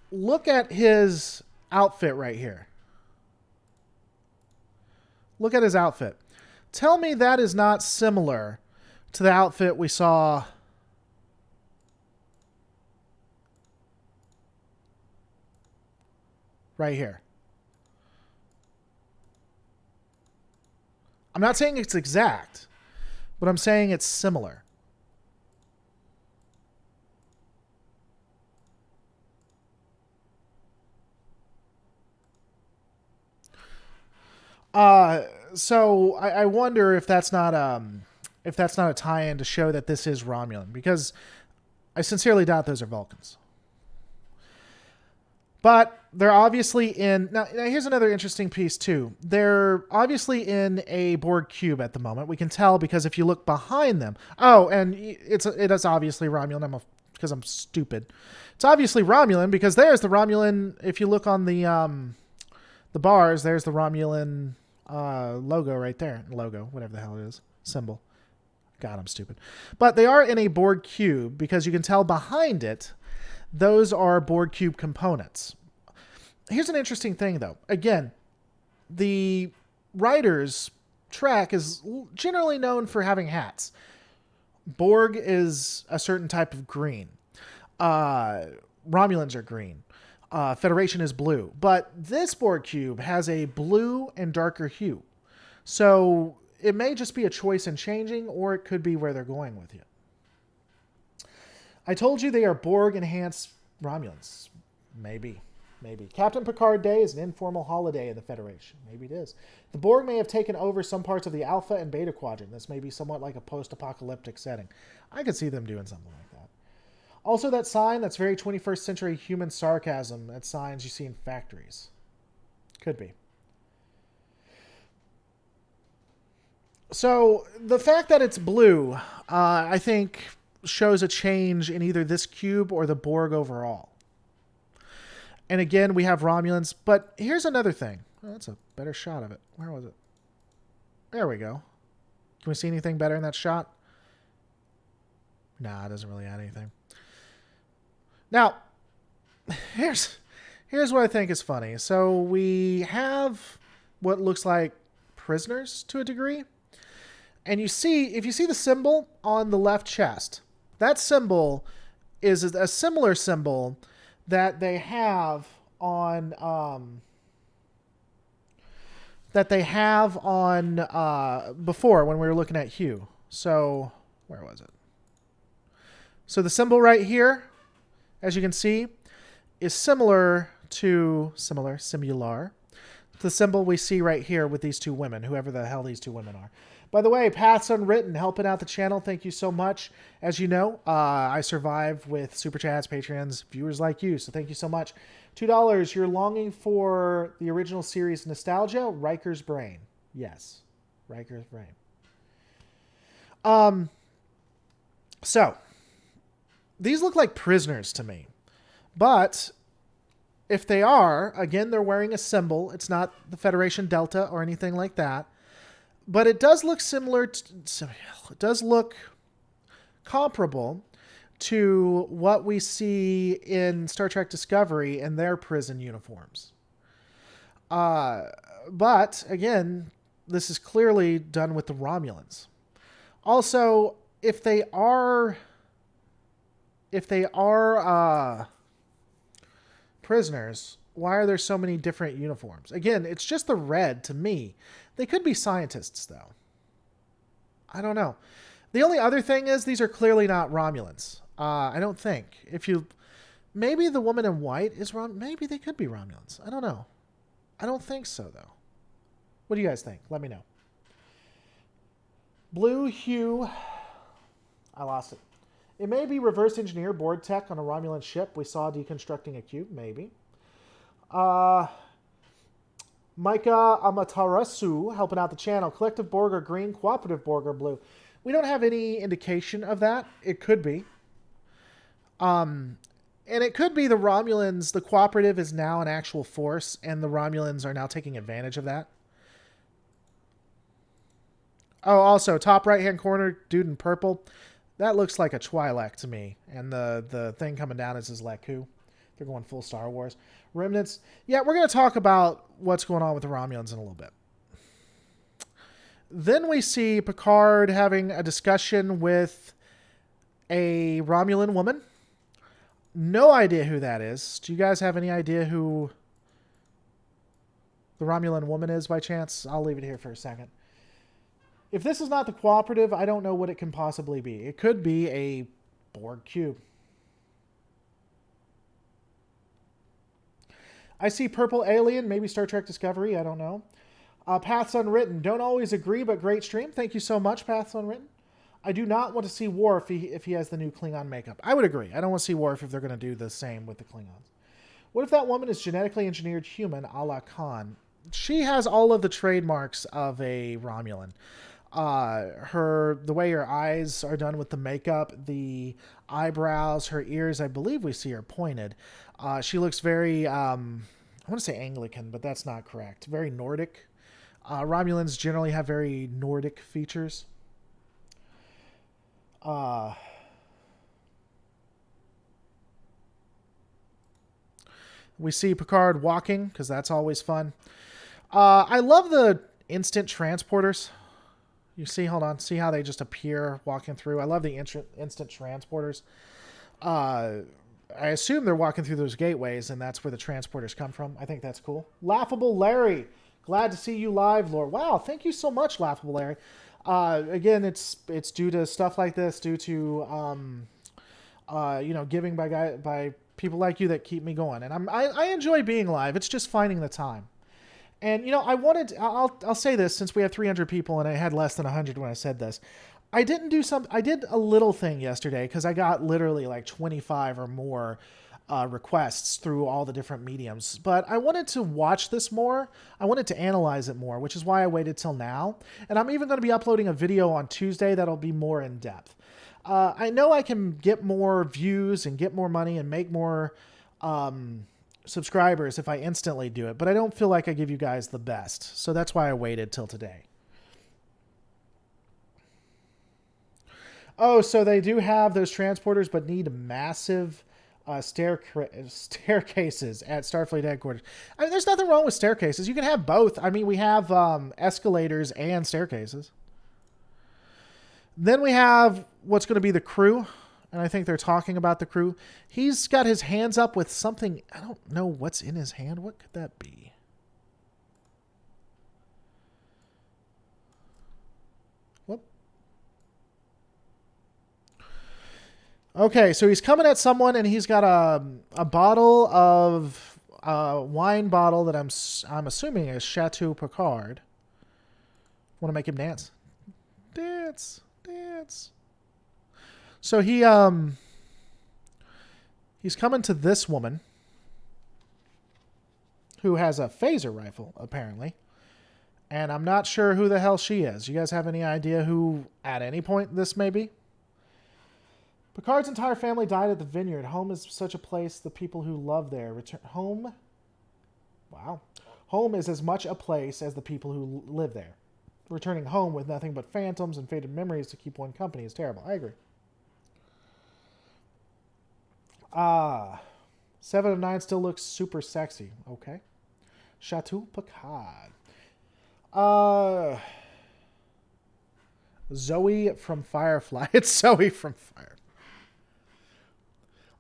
Speaker 1: Look at his outfit right here. Look at his outfit. Tell me that is not similar to the outfit we saw right here. I'm not saying it's exact, but I'm saying it's similar. So I wonder if that's not a tie-in to show that this is Romulan, because I sincerely doubt those are Vulcans. But they're obviously in... Now, here's another interesting piece, too. They're obviously in a Borg cube at the moment. We can tell because if you look behind them... Oh, and it is obviously Romulan because I'm stupid. It's obviously Romulan because there's the Romulan... If you look on the bars, there's the Romulan logo right there. Logo, whatever the hell it is. Symbol. God, I'm stupid. But they are in a Borg cube because you can tell behind it... Those are Borg cube components. Here's an interesting thing, though. Again, the writer's Trek is generally known for having hats. Borg is a certain type of green. Romulans are green. Federation is blue. But this Borg cube has a blue and darker hue. So it may just be a choice in changing, or it could be where they're going with you. I told you they are Borg-enhanced Romulans. Maybe. Captain Picard Day is an informal holiday in the Federation. Maybe it is. The Borg may have taken over some parts of the Alpha and Beta Quadrant. This may be somewhat like a post-apocalyptic setting. I could see them doing something like that. Also, that sign, that's very 21st century human sarcasm. That signs you see in factories. Could be. So, the fact that it's blue, I think... shows a change in either this cube or the Borg overall. And again, we have Romulans, but here's another thing. Oh, that's a better shot of it. Where was it? There we go. Can we see anything better in that shot? Nah, it doesn't really add anything. Now, here's what I think is funny. So we have what looks like prisoners to a degree. And you see, if you see the symbol on the left chest, that symbol is a similar symbol that they have on before when we were looking at Hugh. So where was it? So the symbol right here, as you can see, is similar to the symbol we see right here with these two women, whoever the hell these two women are. By the way, Paths Unwritten, helping out the channel. Thank you so much. As you know, I survive with Super Chats, Patreons, viewers like you. So thank you so much. $2. You're longing for the original series nostalgia? Riker's Brain. Yes. Riker's Brain. So, these look like prisoners to me. But if they are, again, they're wearing a symbol. It's not the Federation Delta or anything like that. But it does look similar it does look comparable to what we see in Star Trek Discovery in their prison uniforms. But again, this is clearly done with the Romulans. Also, if they are prisoners, why are there so many different uniforms? Again, it's just the red to me. They could be scientists, though. I don't know. The only other thing is these are clearly not Romulans. I don't think. Maybe the woman in white is maybe they could be Romulans. I don't know. I don't think so, though. What do you guys think? Let me know. Blue hue. I lost it. It may be reverse engineer board tech on a Romulan ship. We saw deconstructing a cube. Maybe. Micah Amaterasu helping out the channel. Collective Borg are green, cooperative Borg are blue. We don't have any indication of that. It could be. And it could be the Romulans, the cooperative is now an actual force, and the Romulans are now taking advantage of that. Oh, also, top right-hand corner, dude in purple. That looks like a Twi'lek to me. And the thing coming down is his Leku. They're going full Star Wars. Remnants. Yeah, we're going to talk about what's going on with the Romulans in a little bit. Then we see Picard having a discussion with a Romulan woman. No idea who that is. Do you guys have any idea who the Romulan woman is by chance? I'll leave it here for a second. If this is not the cooperative, I don't know what it can possibly be. It could be a Borg cube. I see purple alien, maybe Star Trek Discovery, I don't know. Paths Unwritten, don't always agree, but great stream. Thank you so much, Paths Unwritten. I do not want to see Worf if he has the new Klingon makeup. I would agree. I don't want to see Worf if they're going to do the same with the Klingons. What if that woman is genetically engineered human a la Khan? She has all of the trademarks of a Romulan. The way her eyes are done with the makeup, the eyebrows, her ears, I believe we see are pointed. She looks very, I want to say Anglican, but that's not correct. Very Nordic. Romulans generally have very Nordic features. We see Picard walking, because that's always fun. I love the instant transporters. You see, hold on, see how they just appear walking through. I love the instant transporters. I assume they're walking through those gateways, and that's where the transporters come from. I think that's cool. Laughable Larry, glad to see you live, Lord. Wow, thank you so much, Laughable Larry. Again, it's due to stuff like this, due to giving by people like you that keep me going, and I enjoy being live. It's just finding the time. And I'll say this, since we have 300 people and I had less than 100 when I said this. I did a little thing yesterday because I got literally like 25 or more requests through all the different mediums. But I wanted to watch this more. I wanted to analyze it more, which is why I waited till now. And I'm even going to be uploading a video on Tuesday that'll be more in depth. I know I can get more views and get more money and make more subscribers if I instantly do it, but I don't feel like I give you guys the best. So that's why I waited till today. Oh, so they do have those transporters, but need massive staircases at Starfleet headquarters. I mean, there's nothing wrong with staircases. You can have both. I mean, we have escalators and staircases. Then we have what's going to be the crew. And I think they're talking about the crew. He's got his hands up with something. I don't know what's in his hand. What could that be? Whoop. Okay, so he's coming at someone, and he's got a bottle of wine bottle that I'm assuming is Chateau Picard. Want to make him dance? Dance, dance. So he's coming to this woman who has a phaser rifle, apparently. And I'm not sure who the hell she is. You guys have any idea who, at any point, this may be? Picard's entire family died at the vineyard. Home is such a place the people who love there return. Home? Wow. Home is as much a place as the people who live there. Returning home with nothing but phantoms and faded memories to keep one company is terrible. I agree. 7 of 9 still looks super sexy. Okay. Chateau Picard. Zoe from Firefly. It's Zoe from Firefly.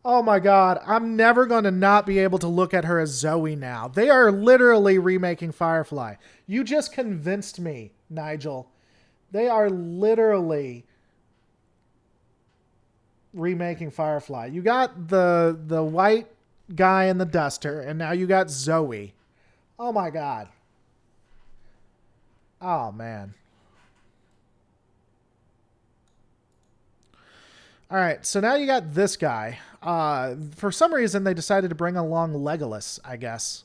Speaker 1: Oh my god, I'm never going to not be able to look at her as Zoe now. They are literally remaking Firefly. You just convinced me, Nigel. They are literally remaking Firefly. You got the white guy in the duster, and now you got Zoe. Oh my god. Oh man. All right, so now you got this guy. For some reason, they decided to bring along Legolas, I guess.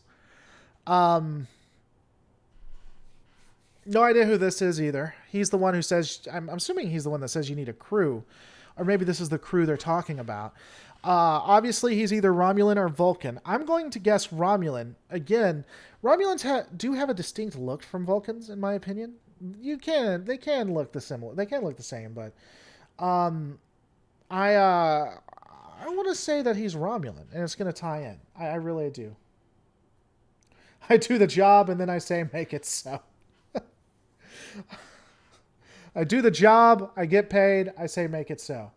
Speaker 1: No idea who this is either. He's the one who says... I'm assuming he's the one that says you need a crew. Or maybe this is the crew they're talking about. Obviously, he's either Romulan or Vulcan. I'm going to guess Romulan. Again, Romulans do have a distinct look from Vulcans, in my opinion. They can look similar. They can look the same, but... I want to say that he's Romulan, and it's going to tie in. I really do. I do the job, and then I say, make it so. I do the job, I get paid, I say, make it so.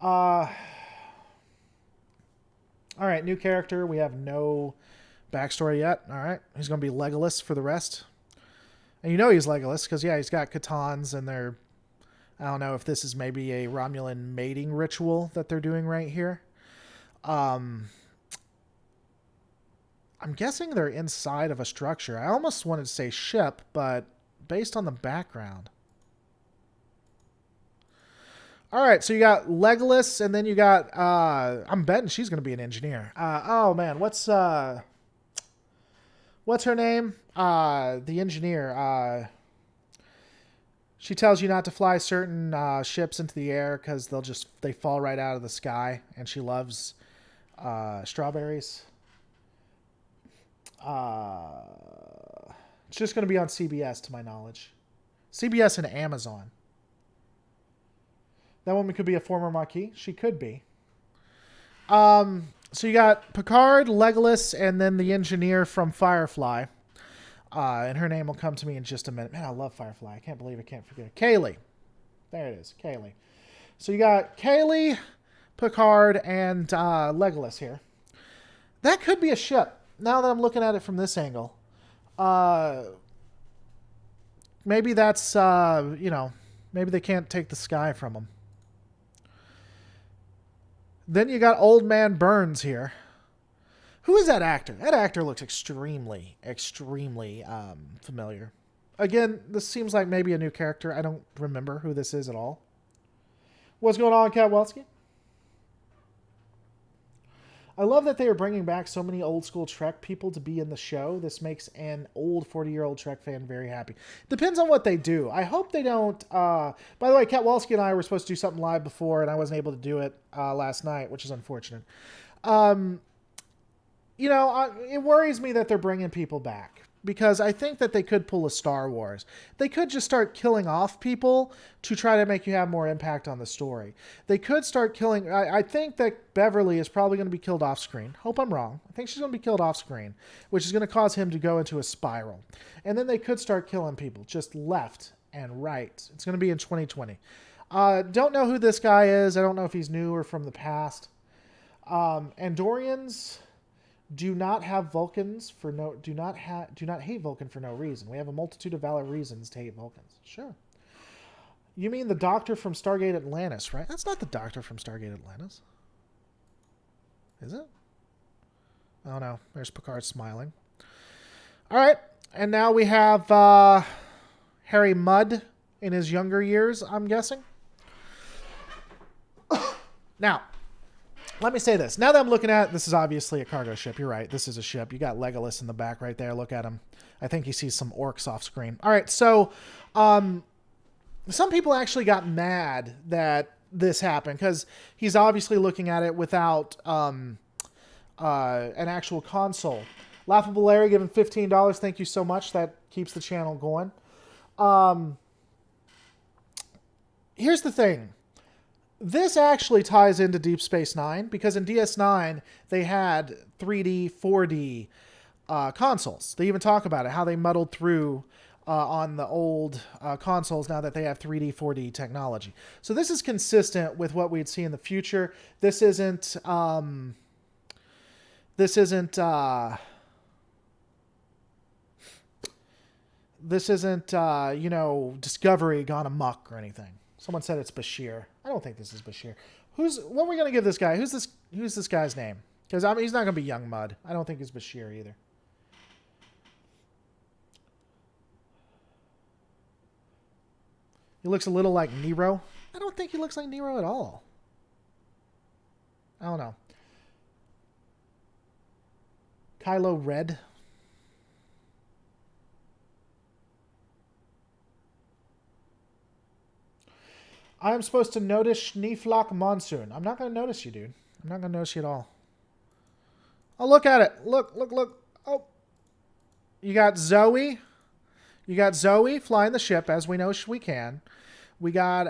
Speaker 1: All right, new character. We have no backstory yet. All right, he's going to be Legolas for the rest. And you know he's Legolas, because, yeah, he's got Catons, and they're... I don't know if this is maybe a Romulan mating ritual that they're doing right here. I'm guessing they're inside of a structure. I almost wanted to say ship, but based on the background. All right, so you got Legolas, and then you got... I'm betting she's going to be an engineer. Oh, man, what's her name? The engineer. She tells you not to fly certain ships into the air because they fall right out of the sky, and she loves strawberries. It's just going to be on CBS, to my knowledge. CBS and Amazon. That woman could be a former Maquis. She could be. So you got Picard, Legolas, and then the engineer from Firefly. And her name will come to me in just a minute. Man, I love Firefly. I can't believe I can't forget it. Kaylee. There it is. Kaylee. So you got Kaylee, Picard, and Legolas here. That could be a ship. Now that I'm looking at it from this angle. Maybe that's, maybe they can't take the sky from them. Then you got Old Man Burns here. Who is that actor? That actor looks extremely, extremely familiar. Again, this seems like maybe a new character. I don't remember who this is at all. What's going on, Katwelski? I love that they are bringing back so many old school Trek people to be in the show. This makes an old 40-year-old Trek fan very happy. Depends on what they do. I hope they don't... by the way, Katwelski and I were supposed to do something live before, and I wasn't able to do it last night, which is unfortunate. It worries me that they're bringing people back because I think that they could pull a Star Wars. They could just start killing off people to try to make you have more impact on the story. They could start killing... I think that Beverly is probably going to be killed off screen. Hope I'm wrong. I think she's going to be killed off screen, which is going to cause him to go into a spiral. And then they could start killing people just left and right. It's going to be in 2020. Don't know who this guy is. I don't know if he's new or from the past. Andorians... do not hate Vulcan for no reason. We have a multitude of valid reasons to hate Vulcans. Sure. You mean the Doctor from Stargate Atlantis, right? That's not the Doctor from Stargate Atlantis. Is it? Oh no, there's Picard smiling. All right, and now we have Harry Mudd in his younger years, I'm guessing. Now, let me say this. Now that I'm looking at it, this is obviously a cargo ship. You're right. This is a ship. You got Legolas in the back right there. Look at him. I think he sees some orcs off screen. All right. So, some people actually got mad that this happened because he's obviously looking at it without an actual console. Laughable Larry giving $15. Thank you so much. That keeps the channel going. Here's the thing. This actually ties into Deep Space Nine because in DS9 they had 3D, 4D consoles. They even talk about it, how they muddled through on the old consoles now that they have 3D, 4D technology. So this is consistent with what we'd see in the future. This isn't. This isn't. This isn't. Discovery gone amok or anything. Someone said it's Bashir. I don't think this is Bashir. What are we gonna give this guy? Who's this guy's name? Because he's not gonna be Young Mud. I don't think it's Bashir either. He looks a little like Nero. I don't think he looks like Nero at all. I don't know. Kylo Red. I'm supposed to notice Schneeflock Monsoon. I'm not going to notice you, dude. I'm not going to notice you at all. Oh, look at it. Look. Oh. You got Zoe. You got Zoe flying the ship, as we know we can. We got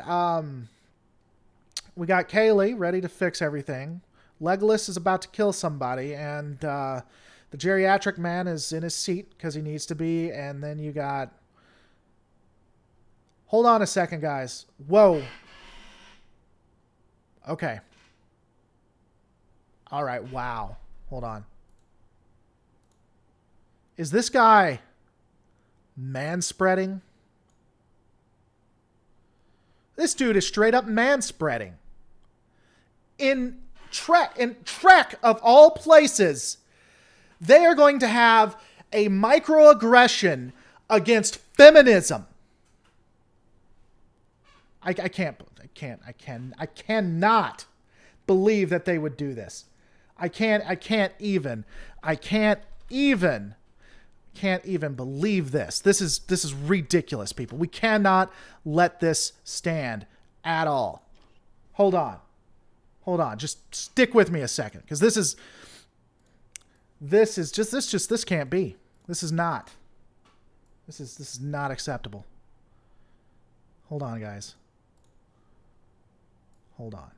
Speaker 1: Kaylee ready to fix everything. Legolas is about to kill somebody, and the geriatric man is in his seat because he needs to be. And then you got... Hold on a second, guys. Whoa. Okay. All right, wow. Hold on. Is this guy manspreading? This dude is straight up manspreading. In Trek of all places, they are going to have a microaggression against feminism. I cannot believe that they would do this. I can't even believe this. This is ridiculous, people. We cannot let this stand at all. Hold on. Just stick with me a second, because this can't be. This is not acceptable. Hold on, guys. Hold on.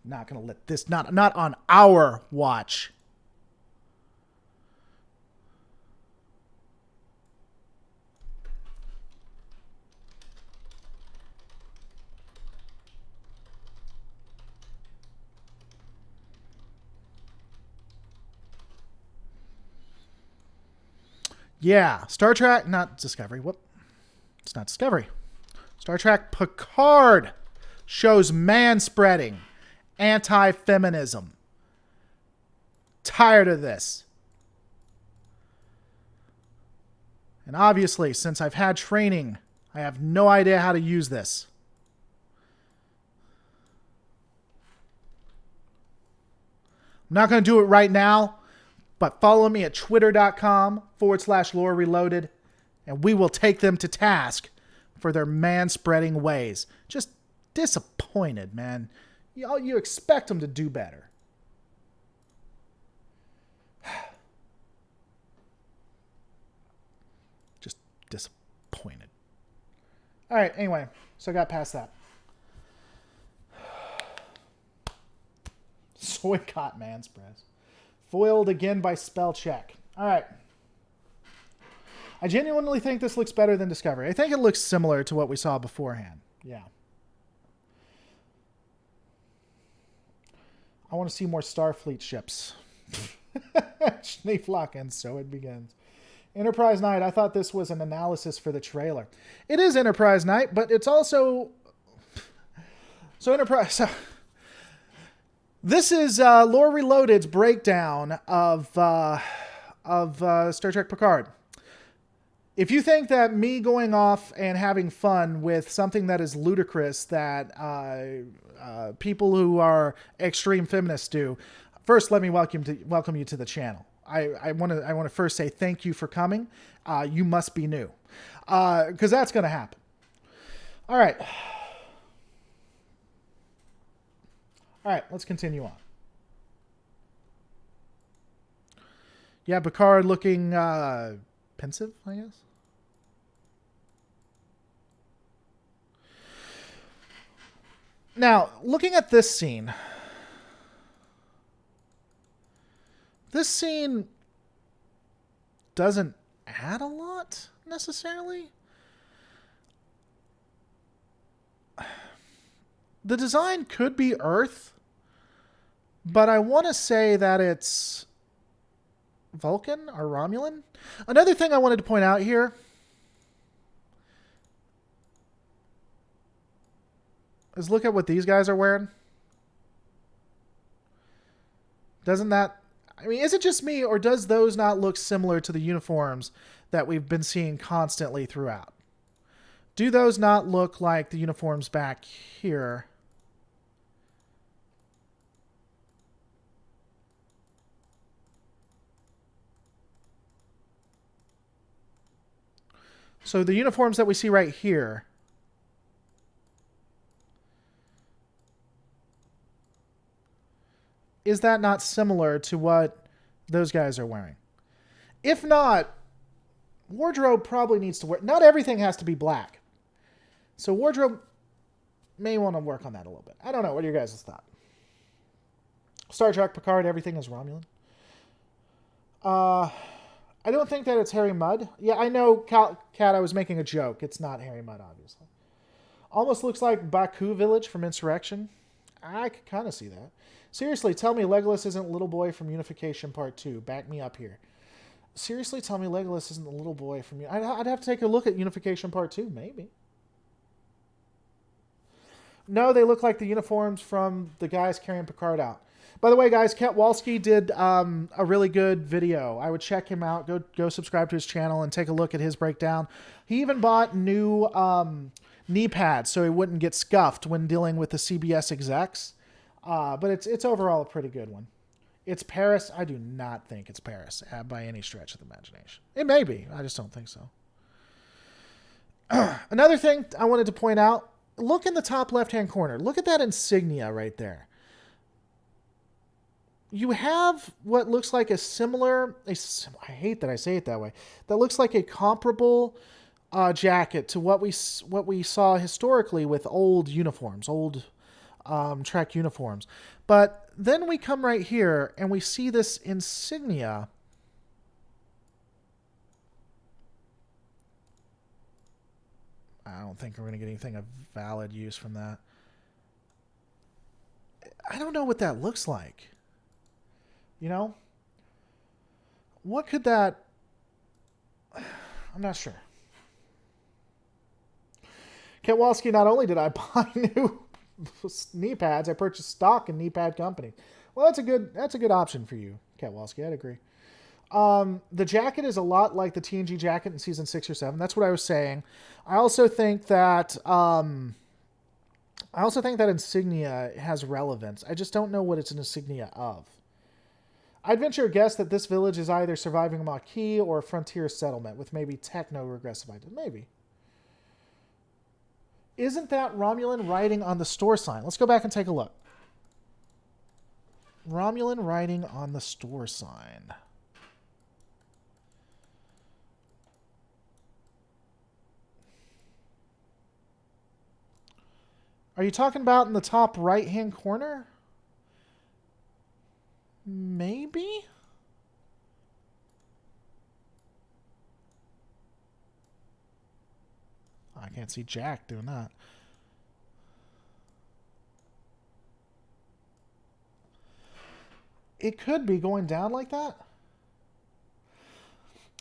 Speaker 1: Not going to let this, not on our watch. Yeah, Star Trek, not Discovery. Whoop. It's not Discovery. Star Trek Picard shows manspreading, anti-feminism. Tired of this. And obviously, since I've had training, I have no idea how to use this. I'm not going to do it right now, but follow me at twitter.com/lore reloaded, and we will take them to task for their man-spreading ways. Just disappointed, man. You expect them to do better. Just disappointed. All right, anyway, so I got past that. Soycott manspreads. Foiled again by spell check. All right. I genuinely think this looks better than Discovery. I think it looks similar to what we saw beforehand. Yeah. I want to see more Starfleet ships. Schneeflock, and so it begins. Enterprise Night. I thought this was an analysis for the trailer. It is Enterprise Night, but it's also... So Enterprise... So... This is Lore Reloaded's breakdown of Star Trek Picard. If you think that me going off and having fun with something that is ludicrous that people who are extreme feminists do, first let me welcome you to the channel. I want to first say thank you for coming. You must be new, because that's going to happen. All right. All right, let's continue on. Yeah, Picard looking pensive, I guess. Now, looking at this scene, This scene doesn't add a lot, necessarily. The design could be Earth, but I want to say that it's Vulcan or Romulan. Another thing I wanted to point out here is look at what these guys are wearing. Doesn't that... I mean, is it just me, or does those not look similar to the uniforms that we've been seeing constantly throughout? Do those not look like the uniforms back here? So the uniforms that we see right here, is that not similar to what those guys are wearing? If not, wardrobe probably needs to wear... Not everything has to be black. So wardrobe may want to work on that a little bit. I don't know. What are your guys' thoughts? Star Trek, Picard, everything is Romulan. I don't think that it's Harry Mudd. Yeah, I know, Cat, I was making a joke. It's not Harry Mudd, obviously. Almost looks like Baku Village from Insurrection. I could kind of see that. Seriously, tell me Legolas isn't Little Boy from Unification Part 2. Back me up here. Seriously, tell me Legolas isn't the little boy from... I'd have to take a look at Unification Part 2, maybe. No, they look like the uniforms from the guys carrying Picard out. By the way, guys, Ketwalski did a really good video. I would check him out. Go subscribe to his channel and take a look at his breakdown. He even bought new knee pads so he wouldn't get scuffed when dealing with the CBS execs. But it's overall a pretty good one. It's Paris. I do not think it's Paris by any stretch of the imagination. It may be. I just don't think so. Another thing I wanted to point out, look in the top left-hand corner. Look at that insignia right there. You have what looks like a similar... I hate that I say it that way. That looks like a comparable jacket to what we saw historically with old uniforms, old Trek uniforms. But then we come right here and we see this insignia. I don't think we're going to get anything of valid use from that. I don't know what that looks like. You know? What could that... I'm not sure. Ketwalski, not only did I buy new knee pads, I purchased stock in knee pad company. Well, that's a good option for you, Ketwalski. I'd agree. The jacket is a lot like the TNG jacket in season 6 or 7. That's what I was saying. I also think that insignia has relevance. I just don't know what it's an insignia of. I'd venture a guess that this village is either surviving a Maquis or a frontier settlement with maybe techno-regressive ideas. Maybe. Isn't that Romulan writing on the store sign? Let's go back and take a look. Romulan writing on the store sign. Are you talking about in the top right-hand corner? Maybe? I can't see Jack doing that. It could be going down like that.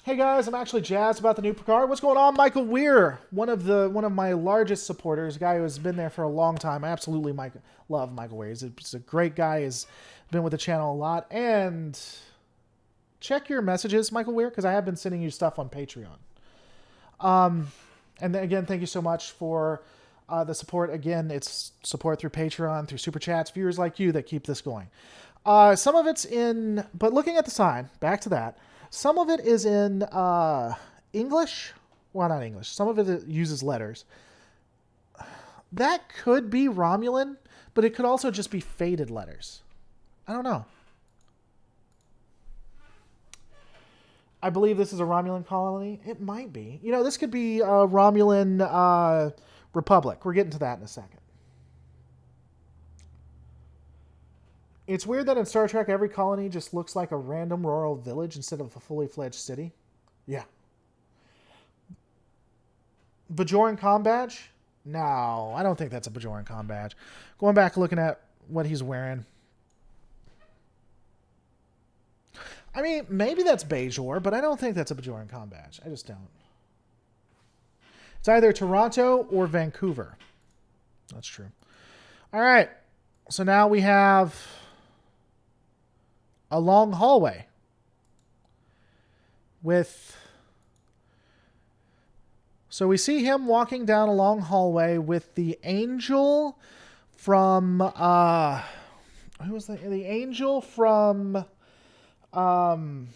Speaker 1: Hey guys, I'm actually jazzed about the new Picard. What's going on, Michael Weir? One of my largest supporters, a guy who has been there for a long time. I absolutely love Michael Weir. He's a great guy. He's been with the channel a lot. And check your messages, Michael Weir, because I have been sending you stuff on Patreon. And then again, thank you so much for the support. Again, it's support through Patreon, through Super Chats, viewers like you that keep this going. Some of it's in, but looking at the sign, back to that, some of it is in English. Well, not English. Some of it uses letters. That could be Romulan, but it could also just be faded letters. I don't know. I believe this is a Romulan colony. It might be. You know, this could be a Romulan Republic. We're getting to that in a second. It's weird that in Star Trek, every colony just looks like a random rural village instead of a fully fledged city. Yeah. Bajoran com badge? No, I don't think that's a Bajoran com badge. Going back looking at what he's wearing. I mean, maybe that's Bajor, but I don't think that's a Bajoran com badge. I just don't. It's either Toronto or Vancouver. That's true. All right. So now we have a long hallway with... So we see him walking down a long hallway with the angel from... who was the angel from... Keanu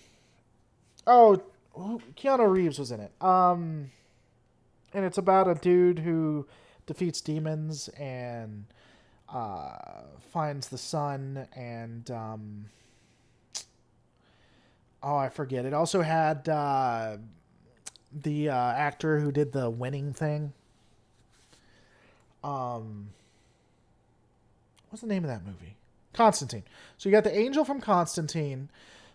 Speaker 1: Reeves was in it. And it's about a dude who defeats demons and finds the sun and I forget. It also had the actor who did the winning thing. What's the name of that movie? Constantine. So you got the angel from Constantine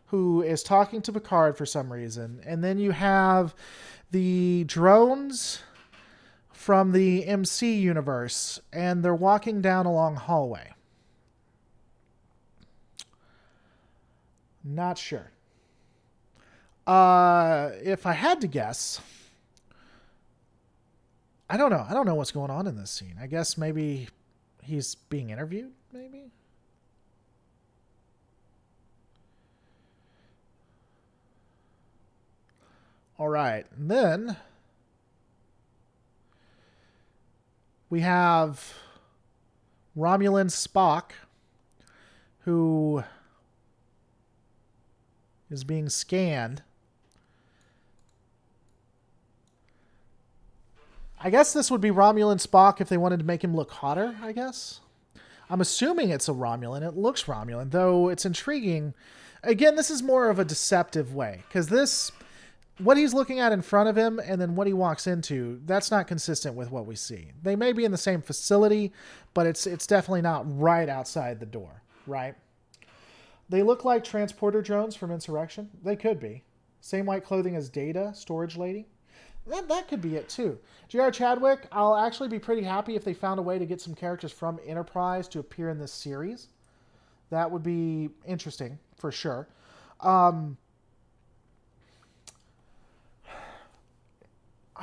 Speaker 1: who is talking to Picard for some reason. And then you have the drones from the MC universe, and they're walking down a long hallway. Not sure. If I had to guess, I don't know. I don't know what's going on in this scene. I guess maybe he's being interviewed, maybe? All right. And then we have Romulan Spock, who is being scanned. I guess this would be Romulan Spock if they wanted to make him look hotter, I guess. I'm assuming it's a Romulan. It looks Romulan, though it's intriguing. Again, this is more of a deceptive way, because this... what he's looking at in front of him and then what he walks into, that's not consistent with what we see. They may be in the same facility, but it's definitely not right outside the door, right? They look like transporter drones from Insurrection. They could be. Same white clothing as Data, storage lady. That could be it too. J.R. Chadwick, I'll actually be pretty happy if they found a way to get some characters from Enterprise to appear in this series. That would be interesting, for sure. I'd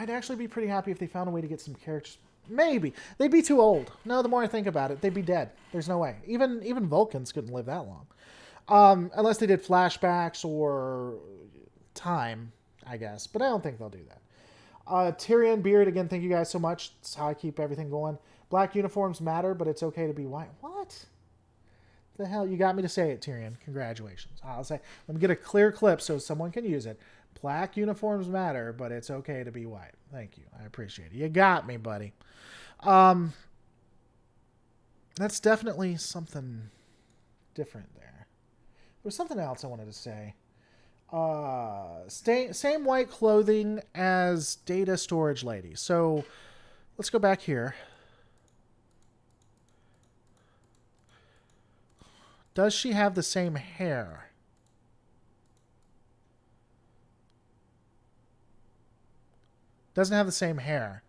Speaker 1: actually be pretty happy if they found a way to get some characters. Maybe. They'd be too old. No, the more I think about it, they'd be dead. There's no way. Even Vulcans couldn't live that long. Unless they did flashbacks or time, I guess. But I don't think they'll do that. Tyrion Beard, again, thank you guys so much. That's how I keep everything going. Black uniforms matter, but it's okay to be white. What? The hell? You got me to say it, Tyrion. Congratulations. I'll say, let me get a clear clip so someone can use it. Black uniforms matter, but it's okay to be white. Thank you. I appreciate it. You got me, buddy. That's definitely something different there. There was something else I wanted to say. Same white clothing as Data storage lady. So let's go back here. Does she have the same hair? Doesn't have the same hair.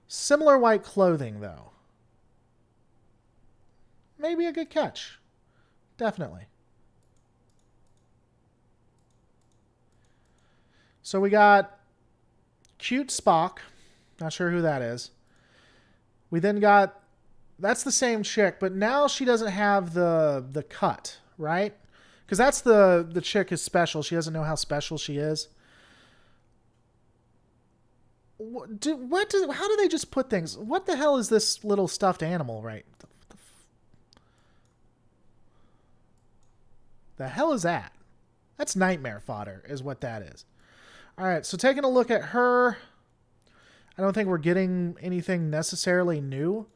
Speaker 1: Similar white clothing, though. Maybe a good catch. Definitely. So we got cute Spock. Not sure who that is. We then got... that's the same chick, but now she doesn't have the cut, right? Because that's the chick is special. She doesn't know how special she is. How do they just put things? What the hell is this little stuffed animal, right? The hell is that? That's nightmare fodder, is what that is. All right, so taking a look at her, I don't think we're getting anything necessarily new.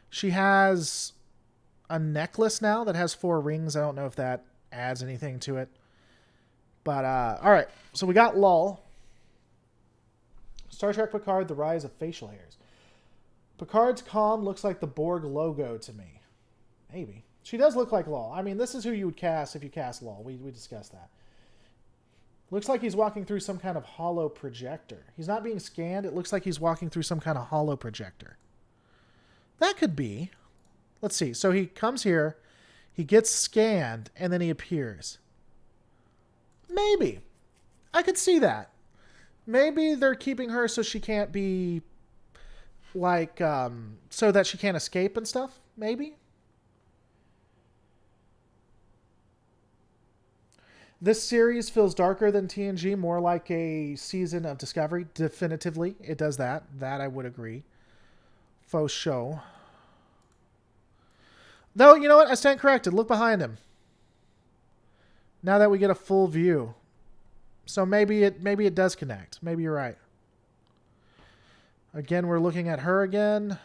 Speaker 1: She has a necklace now that has 4 rings. I don't know if that adds anything to it. But, all right, so we got Lull. Star Trek Picard, The Rise of Facial Hairs. Picard's comm looks like the Borg logo to me. Maybe. She does look like Lol. I mean, this is who you would cast if you cast Lol. We discussed that. Looks like he's walking through some kind of hollow projector. He's not being scanned. It looks like he's walking through some kind of hollow projector. That could be. Let's see. So he comes here, he gets scanned, and then he appears. Maybe. I could see that. Maybe they're keeping her so she can't be, like, so that she can't escape and stuff. Maybe. This series feels darker than TNG, more like a season of Discovery. Definitively, it does that. That I would agree. Faux show. No, you know what? I stand corrected. Look behind him. Now that we get a full view. So maybe it does connect. Maybe you're right. Again, we're looking at her again.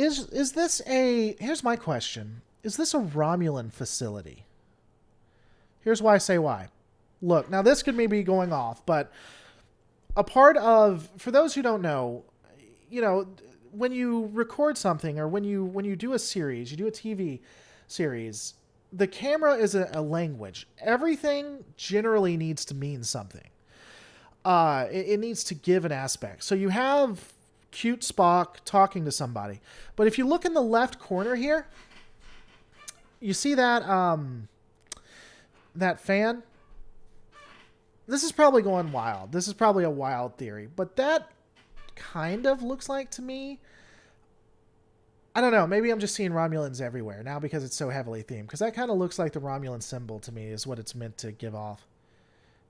Speaker 1: Is this a... Here's my question. Is this a Romulan facility? Here's why I say why. Look, now this could maybe be going off, but a part of... For those who don't know, you know, when you record something or when you do a series, you do a TV series, the camera is a language. Everything generally needs to mean something. It needs to give an aspect. So you have... cute Spock talking to somebody. But if you look in the left corner here, you see that that fan? This is probably going wild. This is probably a wild theory. But that kind of looks like to me... I don't know. Maybe I'm just seeing Romulans everywhere now because it's so heavily themed. Because that kind of looks like the Romulan symbol to me is what it's meant to give off.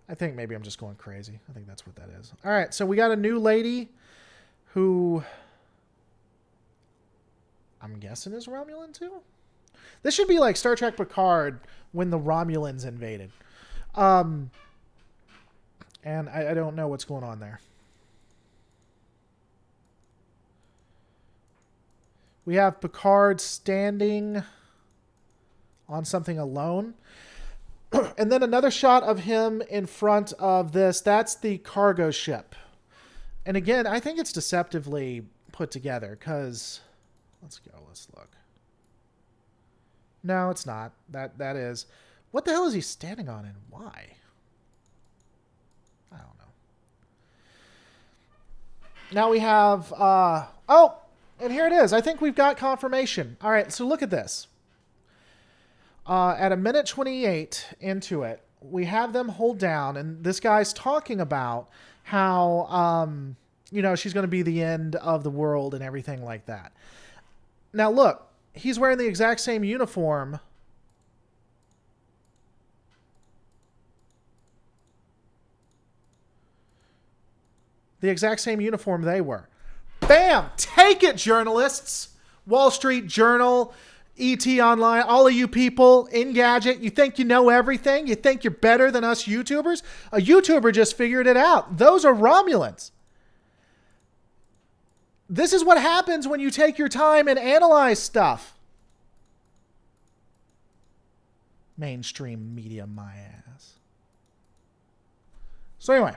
Speaker 1: I think maybe I'm just going crazy. I think that's what that is. All right. So we got a new lady... who I'm guessing is Romulan too? This should be like Star Trek Picard when the Romulans invaded. And I don't know what's going on there. We have Picard standing on something alone. And then another shot of him in front of this. That's the cargo ship. And again, I think it's deceptively put together because... Let's go. Let's look. No, it's not. That is... What the hell is he standing on and why? I don't know. Now we have... Oh! And here it is. I think we've got confirmation. All right, so look at this. At a minute 28 into it, we have them hold down, and this guy's talking about how, you know, she's going to be the end of the world and everything like that. Now, look, he's wearing the exact same uniform. The exact same uniform they were. Bam! Take it, journalists! Wall Street Journal, ET Online, all of you people, Engadget, you think you know everything? You think you're better than us YouTubers? A YouTuber just figured it out. Those are Romulans. This is what happens when you take your time and analyze stuff. Mainstream media, my ass. So anyway,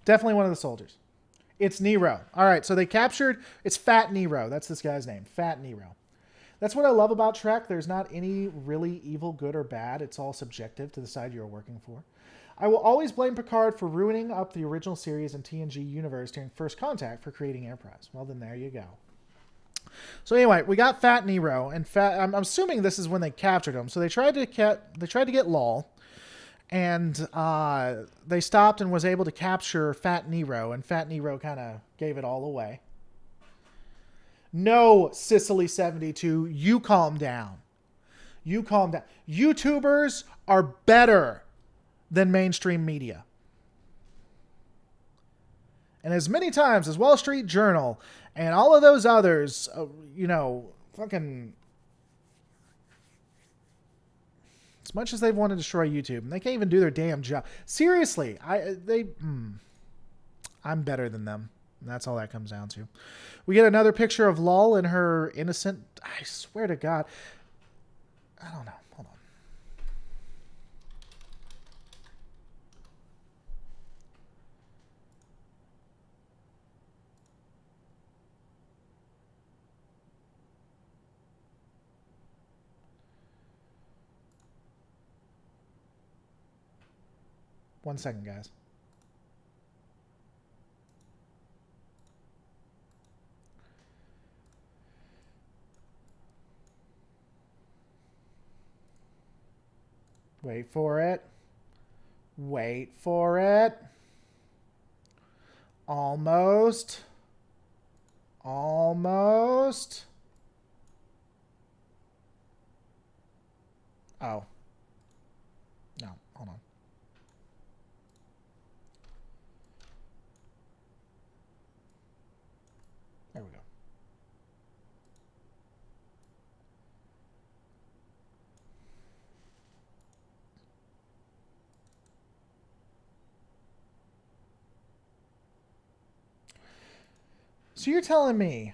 Speaker 1: definitely one of the soldiers. It's Nero. All right, so they captured... It's Fat Nero. That's this guy's name. Fat Nero. That's what I love about Trek. There's not any really evil, good, or bad. It's all subjective to the side you're working for. I will always blame Picard for ruining up the original series and TNG universe during First Contact for creating Enterprise. Well, then there you go. So anyway, we got Fat Nero, and I'm assuming this is when they captured him. So they tried to get Lol, and they stopped and was able to capture Fat Nero, and Fat Nero kind of gave it all away. No, Sicily72, you calm down. You calm down. YouTubers are better than mainstream media. And as many times as Wall Street Journal and all of those others, you know, fucking... As much as they want to destroy YouTube, and they can't even do their damn job. Seriously, I'm better than them. And that's all that comes down to. We get another picture of Lol in her innocent... I swear to God. I don't know. Hold on. 1 second, guys. Wait for it. Wait for it. Almost. Almost. Oh. No, hold on. There we go. So you're telling me,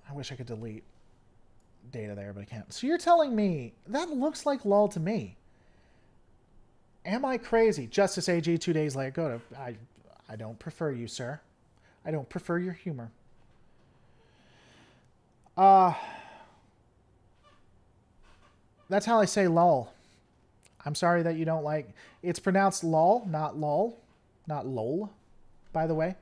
Speaker 1: I wish I could delete data there, but I can't. So you're telling me that looks like lol to me. Am I crazy? Justice AG 2 days later. Go to, I don't prefer you, sir. I don't prefer your humor. That's how I say lol. I'm sorry that you don't like, it's pronounced lol, not lol, not lol, by the way.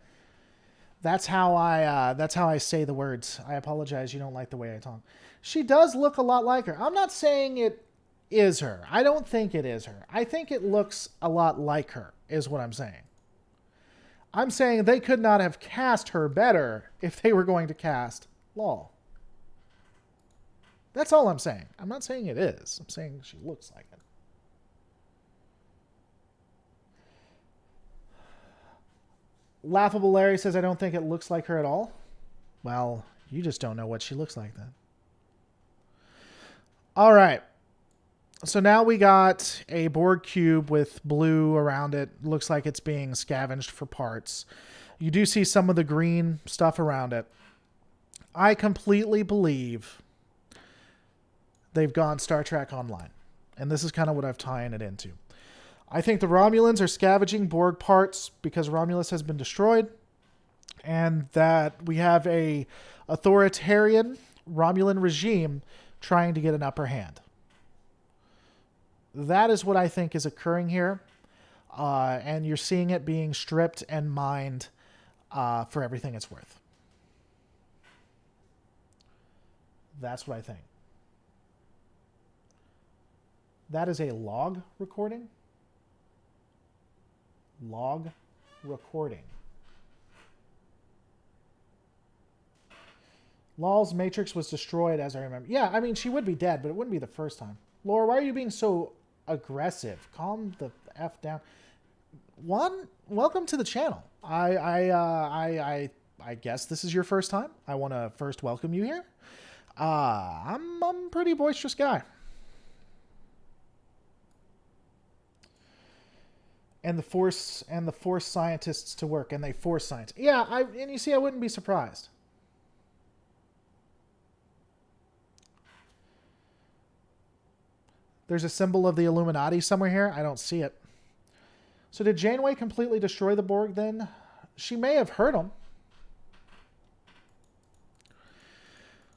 Speaker 1: That's how I say the words. I apologize. You don't like the way I talk. She does look a lot like her. I'm not saying it is her. I don't think it is her. I think it looks a lot like her, is what I'm saying. I'm saying they could not have cast her better if they were going to cast lol. That's all I'm saying. I'm not saying it is. I'm saying she looks like it. Laughable Larry says, I don't think it looks like her at all. Well, you just don't know what she looks like then. All right. So now we got a Borg cube with blue around it. Looks like it's being scavenged for parts. You do see some of the green stuff around it. I completely believe they've gone Star Trek Online. And this is kind of what I've tying it into. I think the Romulans are scavenging Borg parts because Romulus has been destroyed, and that we have a authoritarian Romulan regime trying to get an upper hand. That is what I think is occurring here, and you're seeing it being stripped and mined for everything it's worth. That's what I think. That is a log recording. Log recording. Lol's Matrix was destroyed, as I remember. Yeah, I mean, she would be dead, but it wouldn't be the first time. Laura, why are you being so aggressive? Calm the F down. One, welcome to the channel. I guess this is your first time. I want to first welcome you here. I'm a pretty boisterous guy. And the force scientists to work, and they force science. Yeah, and you see, I wouldn't be surprised. There's a symbol of the Illuminati somewhere here. I don't see it. So did Janeway completely destroy the Borg then? She may have hurt them.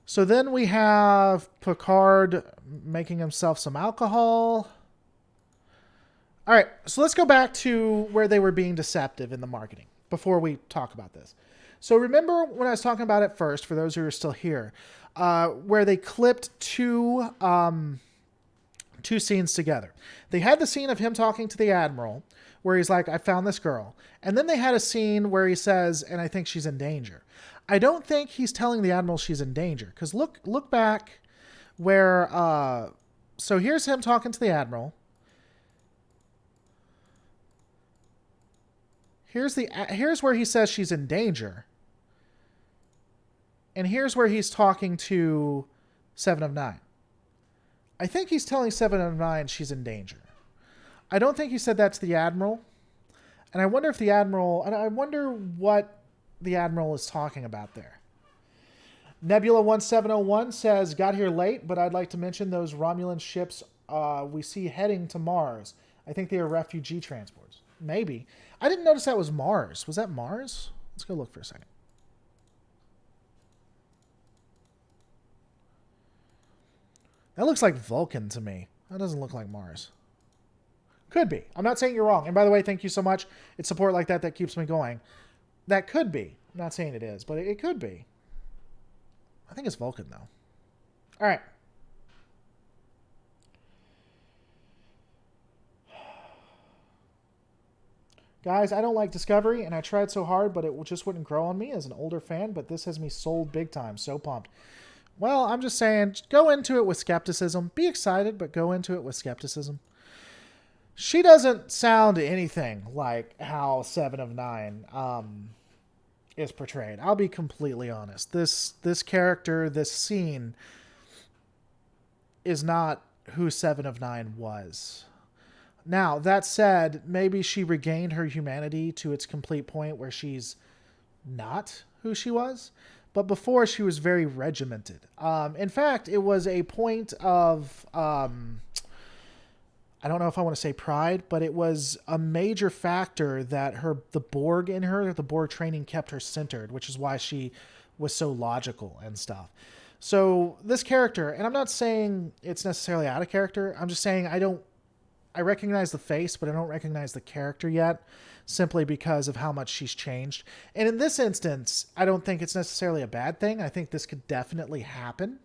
Speaker 1: So then we have Picard making himself some alcohol. All right, so let's go back to where they were being deceptive in the marketing before we talk about this. So remember when I was talking about it first, for those who are still here, where they clipped two scenes together. They had the scene of him talking to the Admiral, where he's like, I found this girl. And then they had a scene where he says, and I think she's in danger. I don't think he's telling the Admiral she's in danger. Because look back where... so here's him talking to the Admiral. Here's where he says she's in danger. And here's where he's talking to 7 of 9. I think he's telling 7 of 9 she's in danger. I don't think he said that to the Admiral. And I wonder if the Admiral... And I wonder what the Admiral is talking about there. Nebula1701 says, got here late, but I'd like to mention those Romulan ships we see heading to Mars. I think they are refugee transports. Maybe. I didn't notice that was Mars. Was that Mars? Let's go look for a second. That looks like Vulcan to me. That doesn't look like Mars. Could be. I'm not saying you're wrong. And by the way, thank you so much. It's support like that that keeps me going. That could be. I'm not saying it is, but it could be. I think it's Vulcan, though. All right. Guys, I don't like Discovery, and I tried so hard, but it just wouldn't grow on me as an older fan, but this has me sold big time. So pumped. Well, I'm just saying, go into it with skepticism. Be excited, but go into it with skepticism. She doesn't sound anything like how 7 of 9 is portrayed. I'll be completely honest. This character, this scene, is not who 7 of 9 was. Now, that said, maybe she regained her humanity to its complete point where she's not who she was. But before, she was very regimented. In fact, it was a point of, I don't know if I want to say pride, but it was a major factor that the Borg in her, the Borg training kept her centered, which is why she was so logical and stuff. So this character, and I'm not saying it's necessarily out of character. I'm just saying I recognize the face, but I don't recognize the character yet, simply because of how much she's changed. And in this instance, I don't think it's necessarily a bad thing. I think this could definitely happen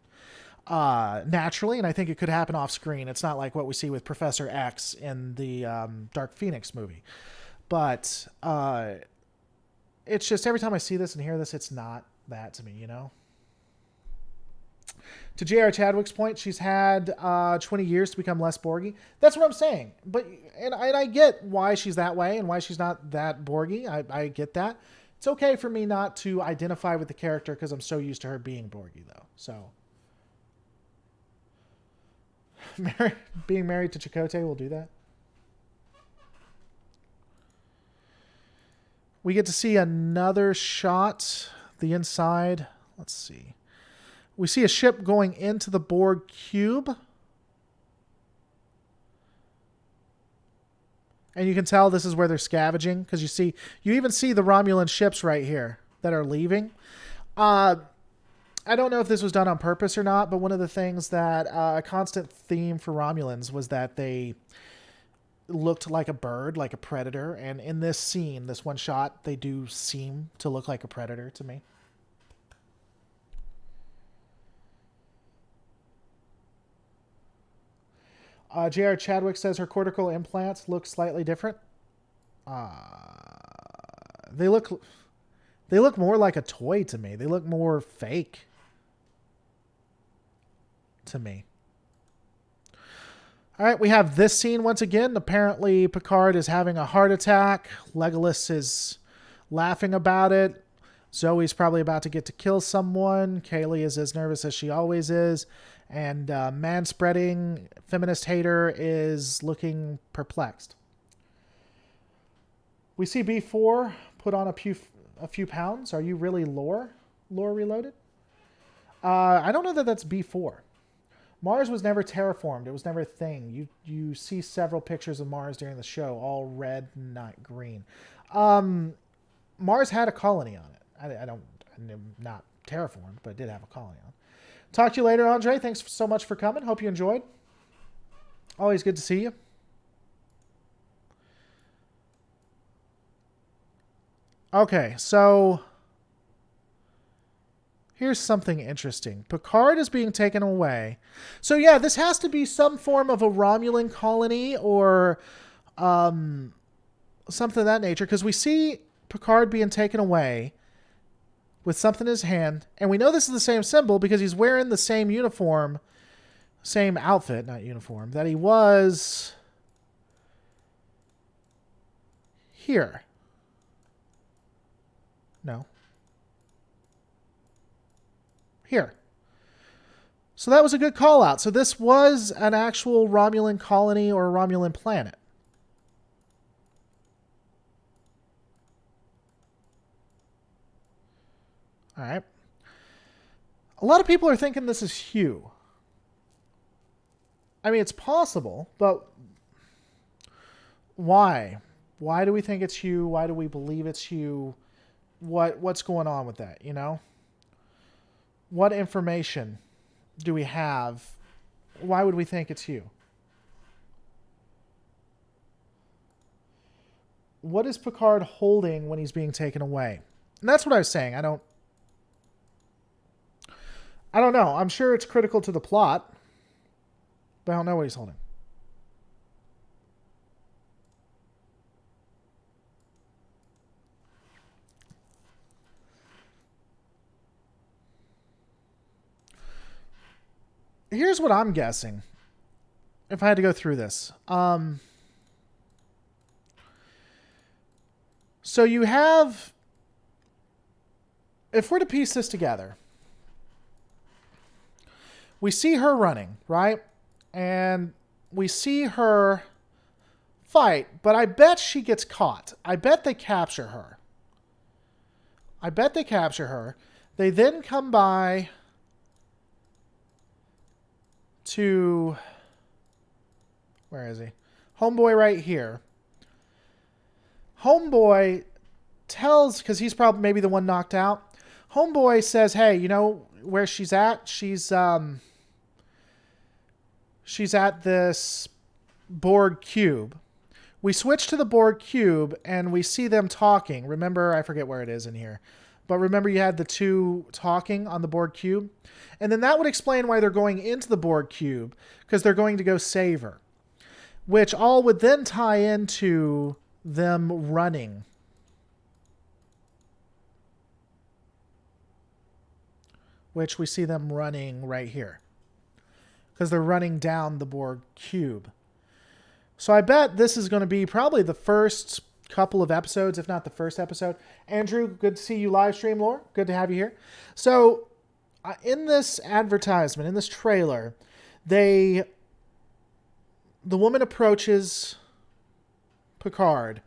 Speaker 1: naturally, and I think it could happen off screen. It's not like what we see with Professor X in the Dark Phoenix movie. But it's just every time I see this and hear this, it's not that to me, you know? To J.R. Chadwick's point, she's had 20 years to become less Borgy. That's what I'm saying. But and I get why she's that way and why she's not that Borgy. I get that. It's okay for me not to identify with the character because I'm so used to her being Borgy, though. So being married to Chakotay will do that. We get to see another shot, the inside. Let's see. We see a ship going into the Borg cube. And you can tell this is where they're scavenging because you even see the Romulan ships right here that are leaving. I don't know if this was done on purpose or not, but one of the things that a constant theme for Romulans was that they looked like a bird, like a predator. And in this scene, this one shot, they do seem to look like a predator to me. J.R. Chadwick says her cortical implants look slightly different. They look more like a toy to me. They look more fake to me. All right, we have this scene once again. Apparently, Picard is having a heart attack. Legolas is laughing about it. Zoe's probably about to get to kill someone. Kaylee is as nervous as she always is. And man-spreading feminist hater is looking perplexed. We see B4 put on a few pounds. Are you really lore reloaded? I don't know that that's B4. Mars was never terraformed. It was never a thing. You see several pictures of Mars during the show, all red, not green. Mars had a colony on it. I'm not terraformed, but it did have a colony on it. Talk to you later, Andre. Thanks so much for coming. Hope you enjoyed. Always good to see you. Okay, so here's something interesting. Picard is being taken away. So yeah, this has to be some form of a Romulan colony or something of that nature, because we see Picard being taken away with something in his hand, and we know this is the same symbol because he's wearing the same uniform, same outfit, not uniform, that he was here. No. Here. So that was a good call out. So this was an actual Romulan colony or a Romulan planet. All right. A lot of people are thinking this is Hugh. I mean, it's possible, but why? Why do we think it's Hugh? Why do we believe it's Hugh? What's going on with that, you know? What information do we have? Why would we think it's Hugh? what is Picard holding when he's being taken away? And that's what I was saying. I don't know. I'm sure it's critical to the plot, but I don't know what he's holding. Here's what I'm guessing. If I had to go through this. So you have... If we're to piece this together, we see her running, right? And we see her fight, but I bet she gets caught. I bet they capture her. They then come by to... Where is he? Homeboy right here. Homeboy tells, because he's probably maybe the one knocked out. Homeboy says, hey, you know where she's at? She's at this Borg cube. We switch to the Borg cube and we see them talking. Remember, I forget where it is in here. But remember you had the two talking on the Borg cube? And then that would explain why they're going into the Borg cube, because they're going to go save her. Which all would then tie into them running. Which we see them running right here. Because they're running down the Borg cube. So I bet this is going to be probably the first couple of episodes, if not the first episode. Andrew, good to see you live stream, Lore. Good to have you here. So in this advertisement, in this trailer, the woman approaches Picard.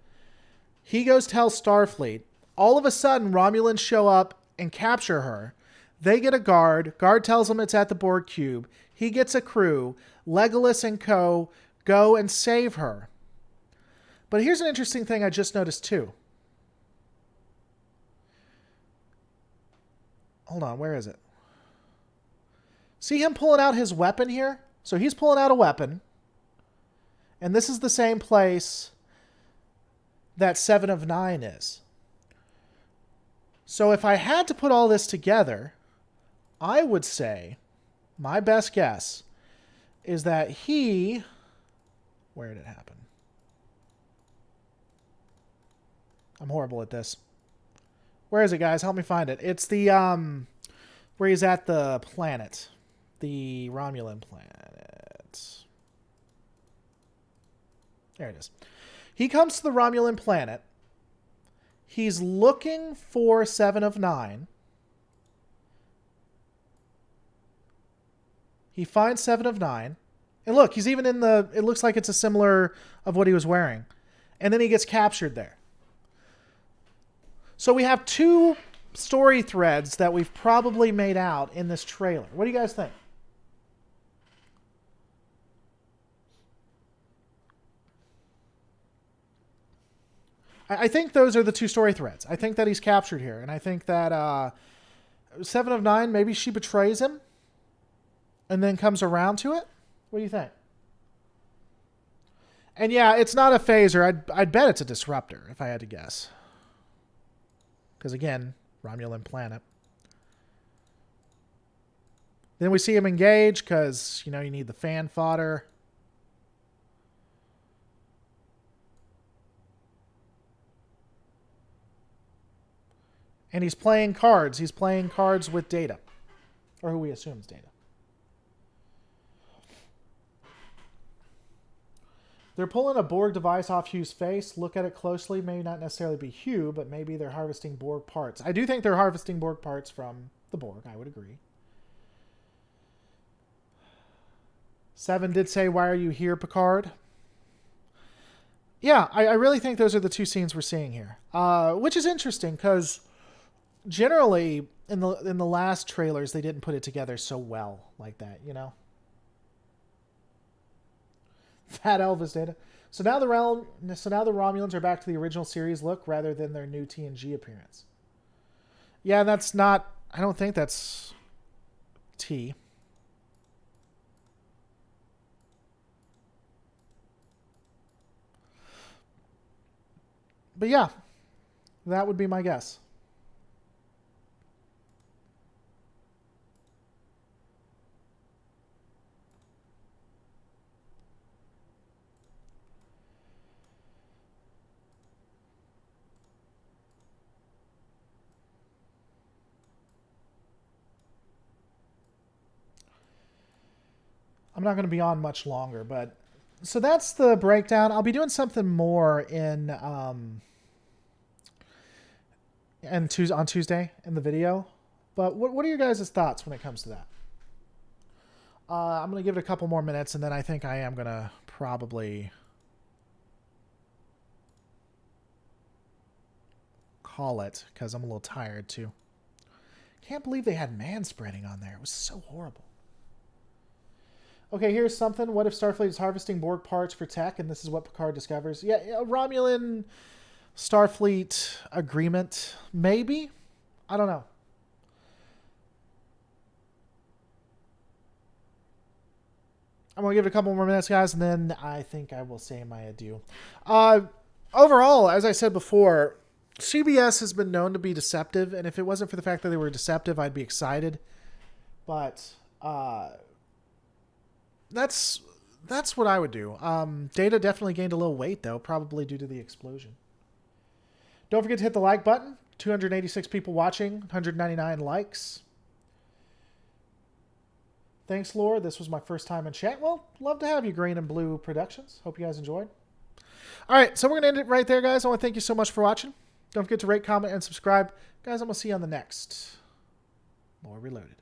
Speaker 1: He goes tell Starfleet. All of a sudden, Romulans show up and capture her. They get a guard. Guard tells them it's at the Borg cube. He gets a crew. Legolas and co. go and save her. But here's an interesting thing I just noticed too. Hold on, where is it? See him pulling out his weapon here? So he's pulling out a weapon. And this is the same place that 7 of 9 is. So if I had to put all this together, I would say, my best guess, is that he... Where did it happen? I'm horrible at this. Where is it, guys? Help me find it. It's the, where he's at the planet. The Romulan planet. There it is. He comes to the Romulan planet. He's looking for 7 of 9. He finds 7 of 9. And look, he's even in the... It looks like it's a similar of what he was wearing. And then he gets captured there. So we have 2 story threads that we've probably made out in this trailer. What do you guys think? I think those are the 2 story threads. I think that he's captured here. And I think that 7 of 9, maybe she betrays him and then comes around to it. What do you think? And yeah, it's not a phaser. I'd bet it's a disruptor, if I had to guess. Because again, Romulan planet. Then we see him engage because, you know, you need the fan fodder. And he's playing cards. He's playing cards with Data. Or who we assume is Data. They're pulling a Borg device off Hugh's face. Look at it closely. Maybe not necessarily be Hugh, but maybe they're harvesting Borg parts. I do think they're harvesting Borg parts from the Borg. I would agree. 7 did say, why are you here, Picard? Yeah, I really think those are the 2 scenes we're seeing here. Which is interesting, because generally, in the last trailers, they didn't put it together so well like that, you know? Fat Elvis Data. So now the Romulans are back to the original series look rather than their new TNG appearance. Yeah, that's not... I don't think that's T. But yeah, that would be my guess. I'm not going to be on much longer, but so that's the breakdown. I'll be doing something more on Tuesday in the video. But what are your guys' thoughts when it comes to that? I'm going to give it a couple more minutes, and then I think I am going to probably call it because I'm a little tired too. Can't believe they had manspreading on there. It was so horrible. Okay, here's something. What if Starfleet is harvesting Borg parts for tech, and this is what Picard discovers? Yeah, Romulan Starfleet agreement, maybe? I don't know. I'm going to give it a couple more minutes, guys, and then I think I will say my adieu. Overall, as I said before, CBS has been known to be deceptive, and if it wasn't for the fact that they were deceptive, I'd be excited. But that's what I would do. Data definitely gained a little weight, though, probably due to the explosion. Don't forget to hit the like button. 286 people watching, 199 likes. Thanks, Laura. This was my first time in chat. Well, love to have you, Green and Blue Productions. Hope you guys enjoyed. All right, so we're going to end it right there, guys. I want to thank you so much for watching. Don't forget to rate, comment, and subscribe. Guys, I'm going to see you on the next Lore Reloaded.